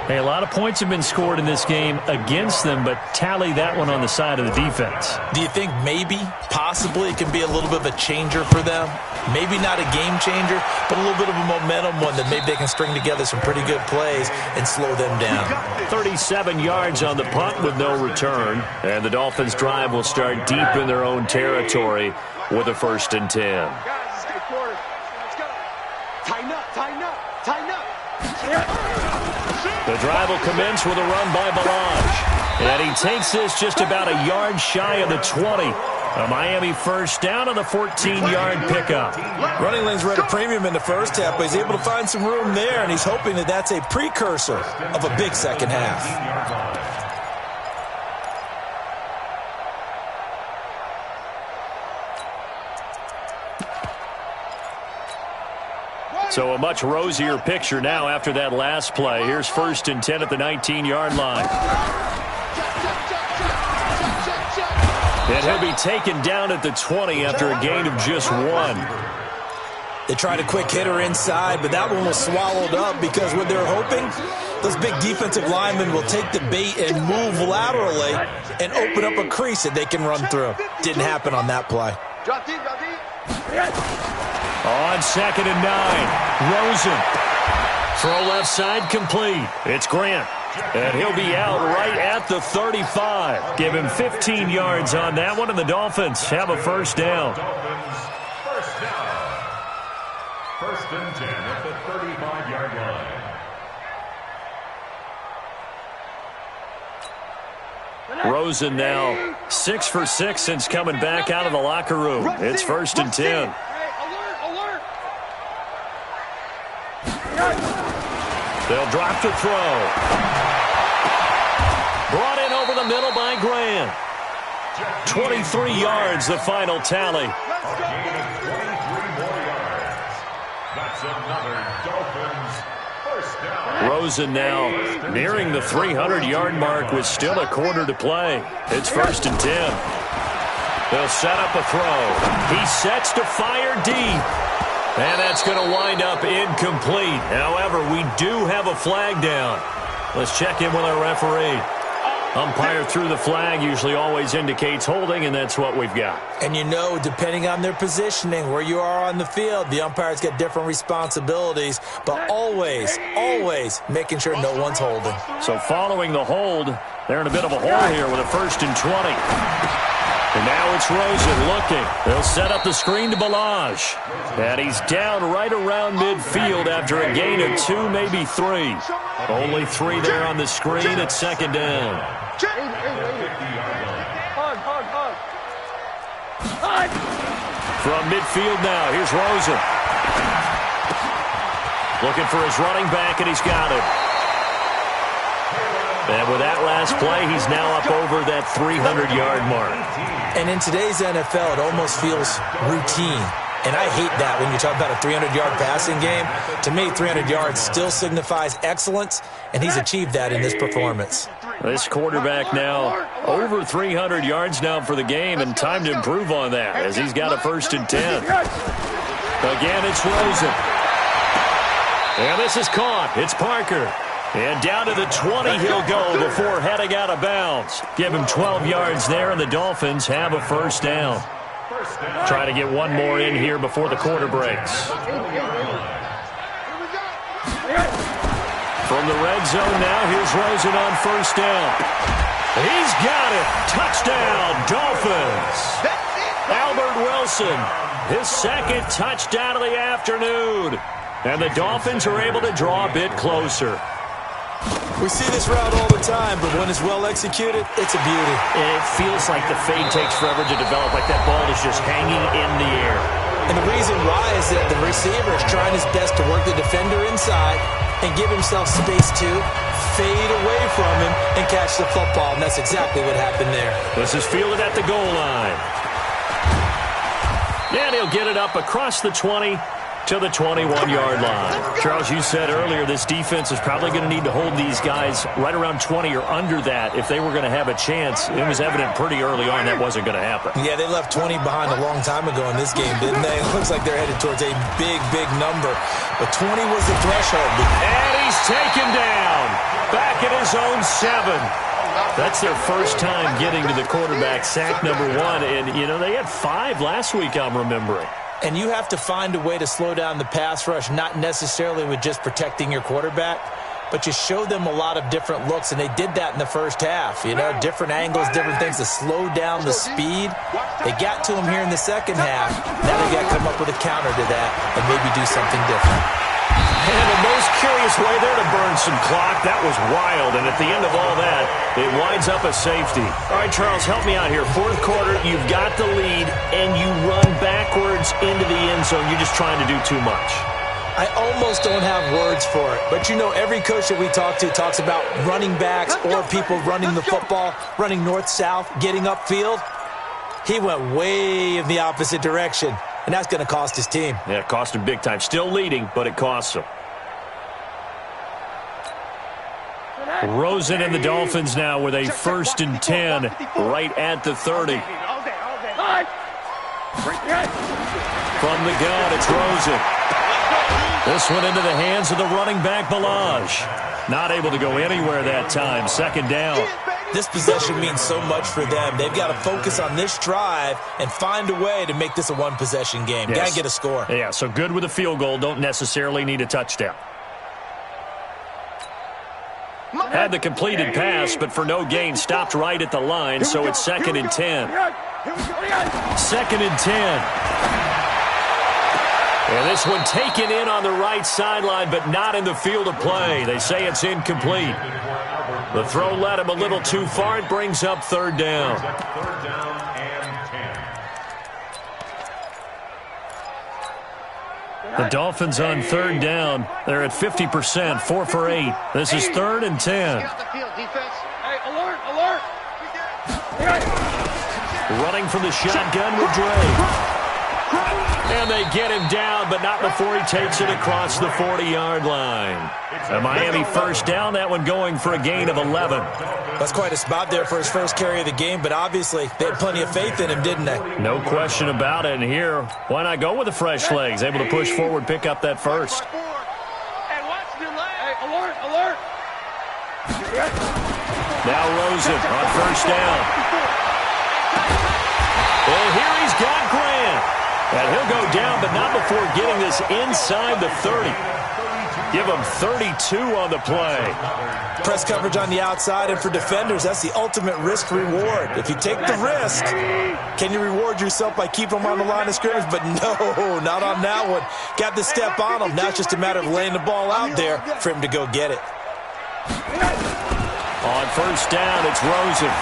Hey, a lot of points have been scored in this game against them, but tally that one on the side of the defense. Do you think maybe, possibly, it can be a little bit of a changer for them? Maybe not a game changer, but a little bit of a momentum one that maybe they can string together some pretty good plays and slow them down. 37 yards on the punt with no return. And the Dolphins' drive will start deep in their own territory with a 1st and 10. Tighten up. The drive will commence with a run by Balaj. And he takes this just about a yard shy of the 20. A Miami 1st down on the 14-yard pickup. Running lanes were at a premium in the first half, but he's able to find some room there, and he's hoping that that's a precursor of a big second half. So a much rosier picture now after that last play. Here's 1st and 10 at the 19-yard line. And he'll be taken down at the 20 after a gain of just 1. They tried a quick hitter inside, but that one was swallowed up because what they're hoping, those big defensive linemen will take the bait and move laterally and open up a crease that they can run through. Didn't happen on that play. Drop deep, drop deep. On 2nd and 9, Rosen. Throw left side complete. It's Grant. And he'll be out right at the 35. Give him 15 yards on that one, and the Dolphins have a first down. Dolphins, first down. 1st and 10 at the 35-yard line. Rosen now 6 for 6 since coming back out of the locker room. It's 1st and 10. They'll drop to throw. Brought in over the middle by Grant. 23 yards, the final tally. A gain of 23 more yards. That's another Dolphins first down. Rosen now nearing the 300-yard mark with still a quarter to play. It's 1st and 10. They'll set up a throw. He sets to fire deep. And that's going to wind up incomplete. However, we do have a flag down. Let's check in with our referee. Umpire threw the flag, usually always indicates holding, and that's what we've got. And you know, depending on their positioning, where you are on the field, the umpires get different responsibilities, but always, always making sure no one's holding. So following the hold, they're in a bit of a hole here with a 1st and 20. And now it's Rosen looking. They'll set up the screen to Balaj. And he's down right around midfield after a gain of 2, maybe 3. Only 3 there on the screen at 2nd down. From midfield now, here's Rosen. Looking for his running back, and he's got it. And with that last play, he's now up over that 300-yard mark. And in today's NFL, it almost feels routine. And I hate that when you talk about a 300-yard passing game. To me, 300 yards still signifies excellence, and he's achieved that in this performance. This quarterback now over 300 yards now for the game, and time to improve on that as he's got a 1st and 10. Again, it's Rosen. And this is caught. It's Parker. And down to the 20 he'll go before heading out of bounds. Give him 12 yards there, and the Dolphins have a first down. Trying to get one more in here before the quarter breaks. From the red zone now, here's Rosen on 1st down. He's got it. Touchdown, Dolphins. Albert Wilson, his 2nd touchdown of the afternoon. And the Dolphins are able to draw a bit closer. We see this route all the time, but when it's well executed, it's a beauty. It feels like the fade takes forever to develop, like that ball is just hanging in the air. And the reason why is that the receiver is trying his best to work the defender inside and give himself space to fade away from him and catch the football, and that's exactly what happened there. This is fielded at the goal line. And he'll get it up across the 20 to the 21-yard line. Charles, you said earlier this defense is probably going to need to hold these guys right around 20 or under that if they were going to have a chance. It was evident pretty early on that wasn't going to happen. Yeah, they left 20 behind a long time ago in this game, didn't they? It looks like they're headed towards a big, big number. But 20 was the threshold. And he's taken down. Back at his own 7. That's their first time getting to the quarterback, sack number 1. And, you know, they had 5 last week, I'm remembering. And you have to find a way to slow down the pass rush, not necessarily with just protecting your quarterback, but you show them a lot of different looks, and they did that in the first half. You know, different angles, different things to slow down the speed. They got to him here in the second half. Now they got to come up with a counter to that and maybe do something different. And the most curious way there to burn some clock. That was wild. And at the end of all that, it winds up a safety. All right, Charles, help me out here. 4th quarter, you've got the lead, and you run backwards into the end zone. You're just trying to do too much. I almost don't have words for it. But, you know, every coach that we talk to talks about running backs or people running the football, running north-south, getting upfield. He went way in the opposite direction, and that's going to cost his team. Yeah, it cost him big time. Still leading, but it costs him. Rosen and the Dolphins now with a 1st and 10 right at the 30. From the gun, it's Rosen. This one into the hands of the running back, Balaj. Not able to go anywhere that time. 2nd down. This possession means so much for them. They've got to focus on this drive and find a way to make this a one-possession game. Yes. Got to get a score. Yeah, so good with a field goal. Don't necessarily need a touchdown. Had the completed pass, but for no gain, stopped right at the line, so it's 2nd and 10. 2nd and 10. And this one taken in on the right sideline, but not in the field of play. They say it's incomplete. The throw led him a little too far. It brings up 3rd down. 3rd down and 10. The Dolphins on 3rd down. They're at 50%, 4 for 8. This is 3rd and 10. Hey, alert, alert. Running from the shotgun with Drake. And they get him down, but not before he takes it across the 40-yard line. A Miami 1st down, that one going for a gain of 11. That's quite a spot there for his first carry of the game, but obviously they had plenty of faith in him, didn't they? No question about it. And here, why not go with the fresh legs? Able to push forward, pick up that first. Hey, watch the leg. Hey, alert, alert. Now Rosen on 1st down. And here he's got Grant. And he'll go down, but not before getting this inside the 30. Give him 32 on the play. Press coverage on the outside, and for defenders, that's the ultimate risk-reward. If you take the risk, can you reward yourself by keeping them on the line of scrimmage? But no, not on that one. Got the step on him. Now it's just a matter of laying the ball out there for him to go get it. On 1st down, it's Rosen.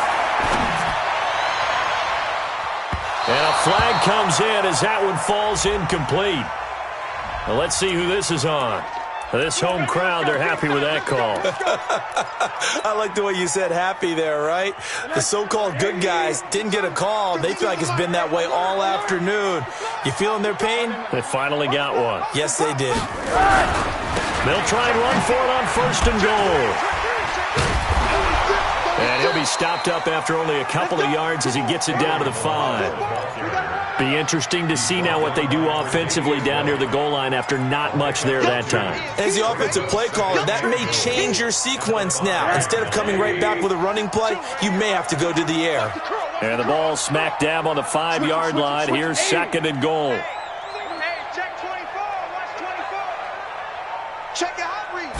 And a flag comes in as that one falls incomplete. Now let's see who this is on. This home crowd, they're happy with that call. I like the way you said happy there, right? The so-called good guys didn't get a call. They feel like it's been that way all afternoon. You feeling their pain? They finally got one. Yes, they did. They'll try and run for it on 1st and goal. And he'll be stopped up after only a couple of yards as he gets it down to the 5. Be interesting to see now what they do offensively down near the goal line after not much there that time. As the offensive play caller, that may change your sequence now. Instead of coming right back with a running play, you may have to go to the air. And the ball smack dab on the 5-yard line. Here's 2nd and goal. Hey, check 24. Watch 24. Check your hot read.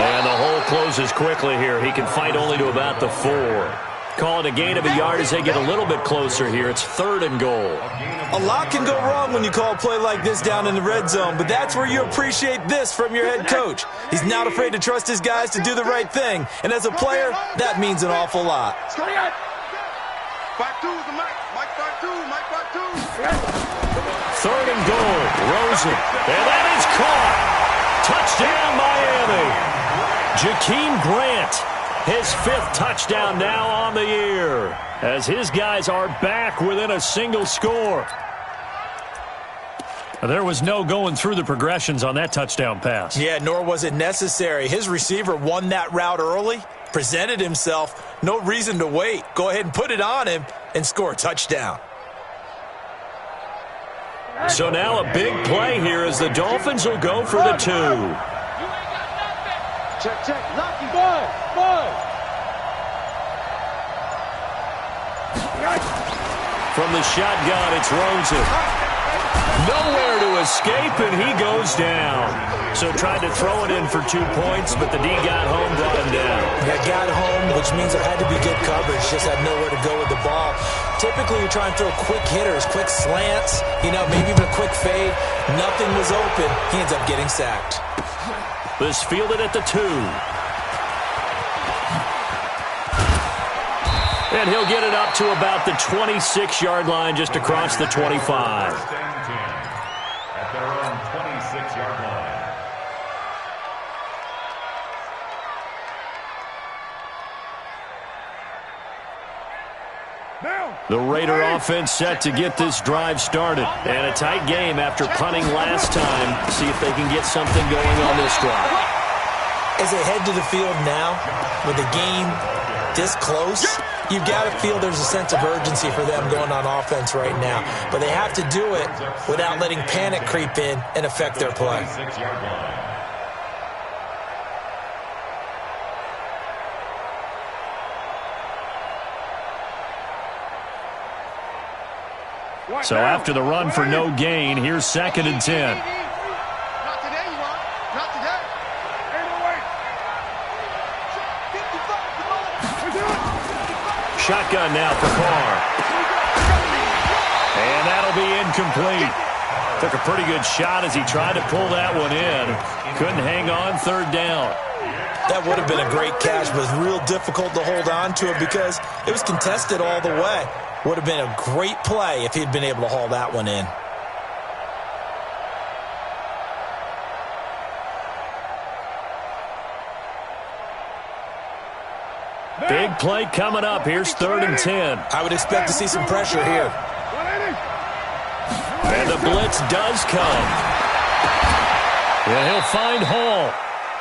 And the hole closes quickly here. He can fight only to about the 4. Call it a gain of a yard as they get a little bit closer here. It's 3rd and goal. A lot can go wrong when you call a play like this down in the red zone, but that's where you appreciate this from your head coach. He's not afraid to trust his guys to do the right thing, and as a player, that means an awful lot. 5-2 is the mic. Mike 5-2, Mike 5-2. 3rd and goal. Rosen. And that is caught. Touchdown, Miami. Jakeem Grant, his 5th touchdown now on the year, as his guys are back within a single score. There was no going through the progressions on that touchdown pass. Yeah, nor was it necessary. His receiver won that route early, presented himself, no reason to wait. Go ahead and put it on him and score a touchdown. So now a big play here as the Dolphins will go for the 2. Check, check. Lucky boy, boy. From the shotgun, it's Rosen. Nowhere to escape, and he goes down. So tried to throw it in for 2 points, but the D got home, brought him down. Yeah, got home, which means there had to be good coverage. Just had nowhere to go with the ball. Typically, you try and throw quick hitters, quick slants, maybe even a quick fade. Nothing was open. He ends up getting sacked. This fielded at the 2. And he'll get it up to about the 26-yard line, just across the 25. At their own 26-yard line. The Raider offense set to get this drive started. And a tight game after punting last time. See if they can get something going on this drive. As they head to the field now, with the game this close, you've got to feel there's a sense of urgency for them going on offense right now. But they have to do it without letting panic creep in and affect their play. So after the run for no gain, here's 2nd and 10. Not today, you want. Not today. 808. Shotgun now for Carr. And that'll be incomplete. Took a pretty good shot as he tried to pull that one in. Couldn't hang on 3rd down. That would have been a great catch, but it was real difficult to hold on to it because it was contested all the way. Would have been a great play if he'd been able to haul that one in. Big play coming up. Here's 3rd and 10. I would expect to see some pressure here. And the blitz does come. Yeah, he'll find Hall.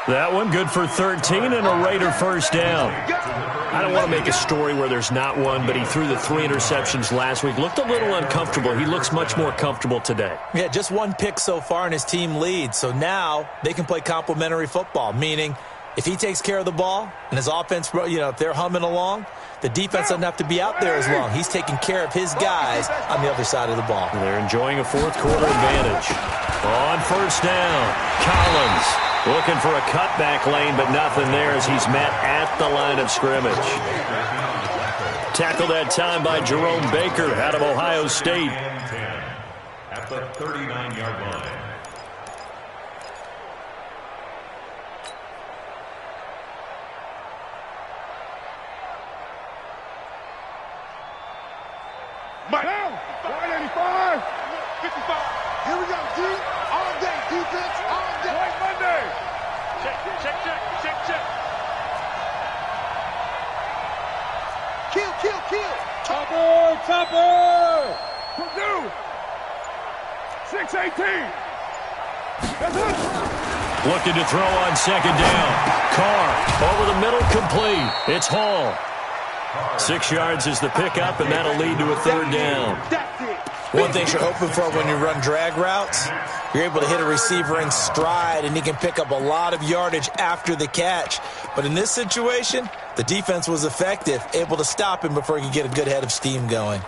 That one good for 13 and a Raider 1st down. I don't want to make a story where there's not one, but he threw the 3 interceptions last week. Looked a little uncomfortable. He looks much more comfortable today. Yeah, just 1 pick so far and his team leads. So now they can play complementary football, meaning if he takes care of the ball and his offense, if they're humming along, the defense doesn't have to be out there as long. He's taking care of his guys on the other side of the ball. They're enjoying a 4th quarter advantage. On 1st down, Collins looking for a cutback lane, but nothing there as he's met at the line of scrimmage. Tackled that time by Jerome Baker out of Ohio State. At the 39-yard line. Mike. 185. 55. Here we go, D. All day. Defense, all day. White Monday. Check. Kill. Topper. Purdue. 618. That's it. Looking to throw on 2nd down. Carr over the middle, complete. It's Hall. 6 yards is the pickup, and that'll lead to a 3rd down. One thing you're hoping for when you run drag routes, you're able to hit a receiver in stride, and he can pick up a lot of yardage after the catch. But in this situation, the defense was effective, able to stop him before he could get a good head of steam going.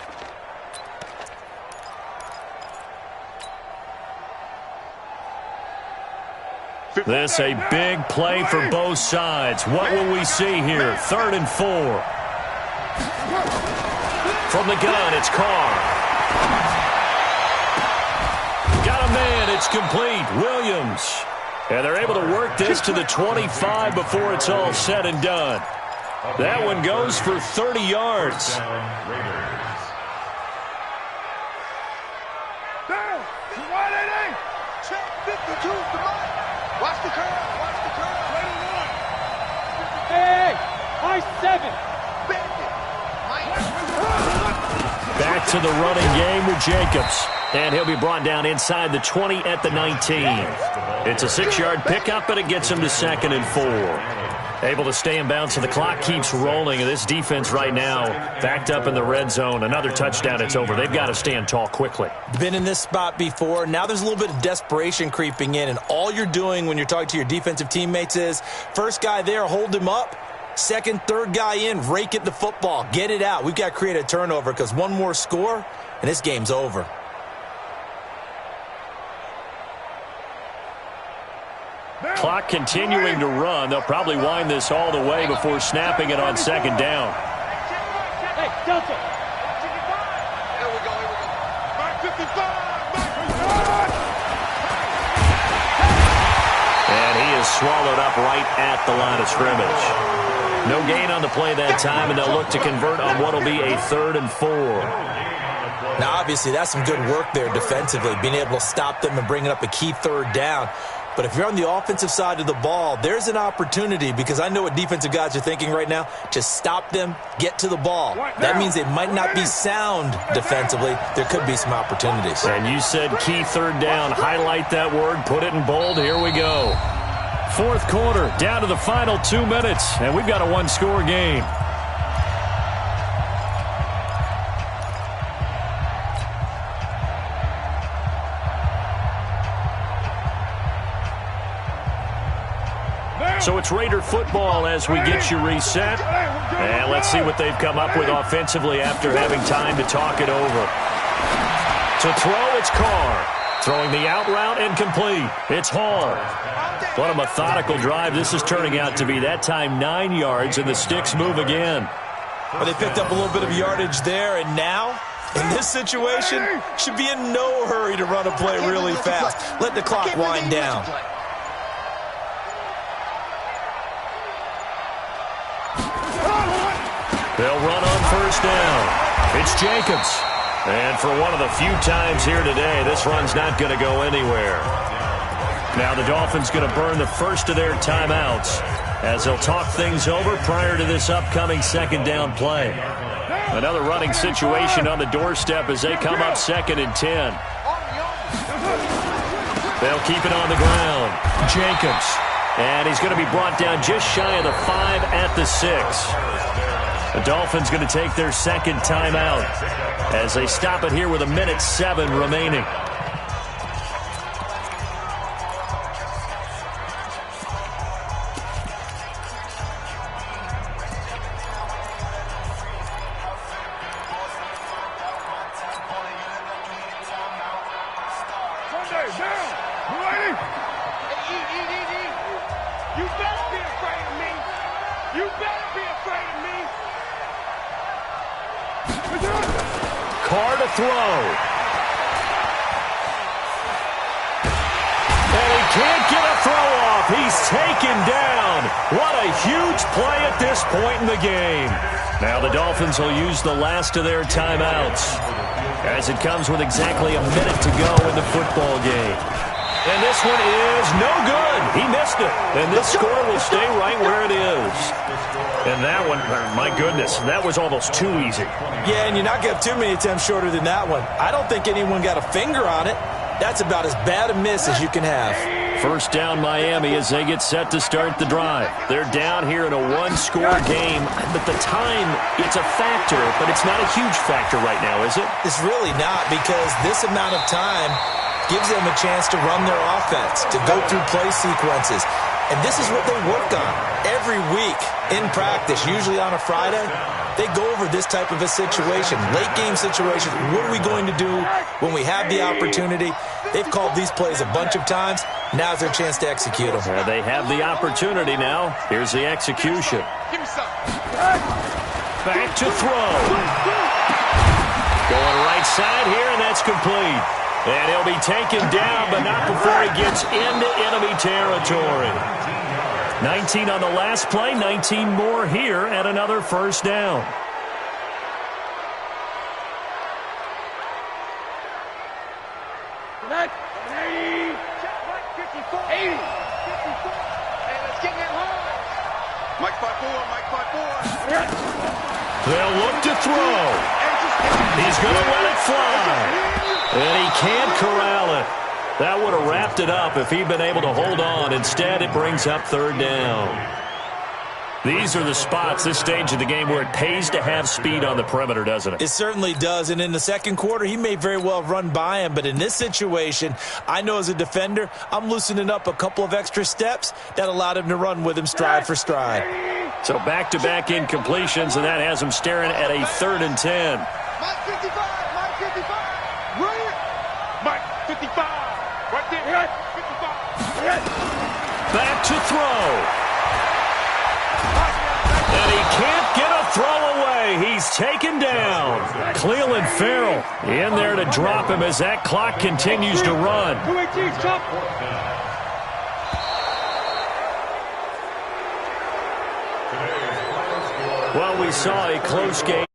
This a big play for both sides. What will we see here? 3rd and 4. From the gun, it's Carr. Got a man, it's complete. Williams. And they're able to work this to the 25 before it's all said and done. That one goes for 30 yards. Down. 188. Check 52 to Mike. Watch the curve. Hey, I-7. Back to the running game with Jacobs. And he'll be brought down inside the 20 at the 19. It's a 6-yard pickup, and it gets him to 2nd and 4. Able to stay in bounds, so the clock keeps rolling. And this defense right now backed up in the red zone. Another touchdown, it's over. They've got to stand tall quickly. Been in this spot before. Now there's a little bit of desperation creeping in, and all you're doing when you're talking to your defensive teammates is first guy there, hold him up. Second, third guy in, rake at the football. Get it out. We've got to create a turnover because one more score, and this game's over. Clock continuing to run. They'll probably wind this all the way before snapping it on 2nd down. Hey, Delta. Here we go. Mark 55. And he is swallowed up right at the line of scrimmage. No gain on the play that time, and they'll look to convert on what will be a 3rd and 4. Now, obviously, that's some good work there defensively, being able to stop them and bringing up a key 3rd down. But if you're on the offensive side of the ball, there's an opportunity, because I know what defensive guys are thinking right now. Just stop them, get to the ball. That means they might not be sound defensively. There could be some opportunities. And you said key 3rd down. Highlight that word. Put it in bold. Here we go. 4th quarter, down to the final 2 minutes, and we've got a 1-score game. So it's Raider football as we get you reset. And let's see what they've come up with offensively after having time to talk it over. To throw, it's Carr. Throwing the out route incomplete. It's Hall. What a methodical drive this is turning out to be. That time 9 yards, and the sticks move again. Well, they picked up a little bit of yardage there, and now, in this situation, should be in no hurry to run a play really fast. Let the clock wind down. They'll run on first down. It's Jacobs. And for one of the few times here today, this run's not going to go anywhere. Now the Dolphins going to burn the first of their timeouts as they'll talk things over prior to this upcoming second down play. Another running situation on the doorstep as they come up 2nd and 10. They'll keep it on the ground. Jacobs. And he's going to be brought down just shy of the 5 at the 6. The Dolphins going to take their second timeout as they stop it here with 1:07 remaining. You better be afraid of me. You better be afraid of me. Carr to throw. And he can't get a throw off. He's taken down. What a huge play at this point in the game. Now the Dolphins will use the last of their timeouts as it comes with exactly a minute to go in the football game. And this one is no good. He missed it. And this score will stay right where it is. And that one, my goodness, that was almost too easy. Yeah, and you're not going to have too many attempts shorter than that one. I don't think anyone got a finger on it. That's about as bad a miss as you can have. First down Miami as they get set to start the drive. They're down here in a one-score game, but the time, it's a factor, but it's not a huge factor right now, is it? It's really not, because this amount of time gives them a chance to run their offense, to go through play sequences. And this is what they work on every week in practice, usually on a Friday. They go over this type of a situation, late-game situation. What are we going to do when we have the opportunity? They've called these plays a bunch of times. Now's their chance to execute them. They have the opportunity now. Here's the execution. Back to throw. Going right side here, and that's complete. And he'll be taken down, but not before he gets into enemy territory. 19 on the last play, 19 more here at another first down. Mike 5-4, Mike 5-4. They'll look to throw. He's going to let it fly. And he can't corral it. That would have wrapped it up if he'd been able to hold on. Instead, it brings up third down. These are the spots, this stage of the game, where it pays to have speed on the perimeter, doesn't it? It certainly does. And in the second quarter, he may very well run by him. But in this situation, I know as a defender, I'm loosening up a couple of extra steps that allowed him to run with him stride for stride. So back-to-back incompletions, and that has him staring at a 3rd and 10. Mike 55, Mike 55. Right. Mike 55. Right there. 55. Back to throw. And he can't get a throw away. He's taken down. Cleveland Farrell in there to drop him as that clock continues to run. Well, we saw a close game.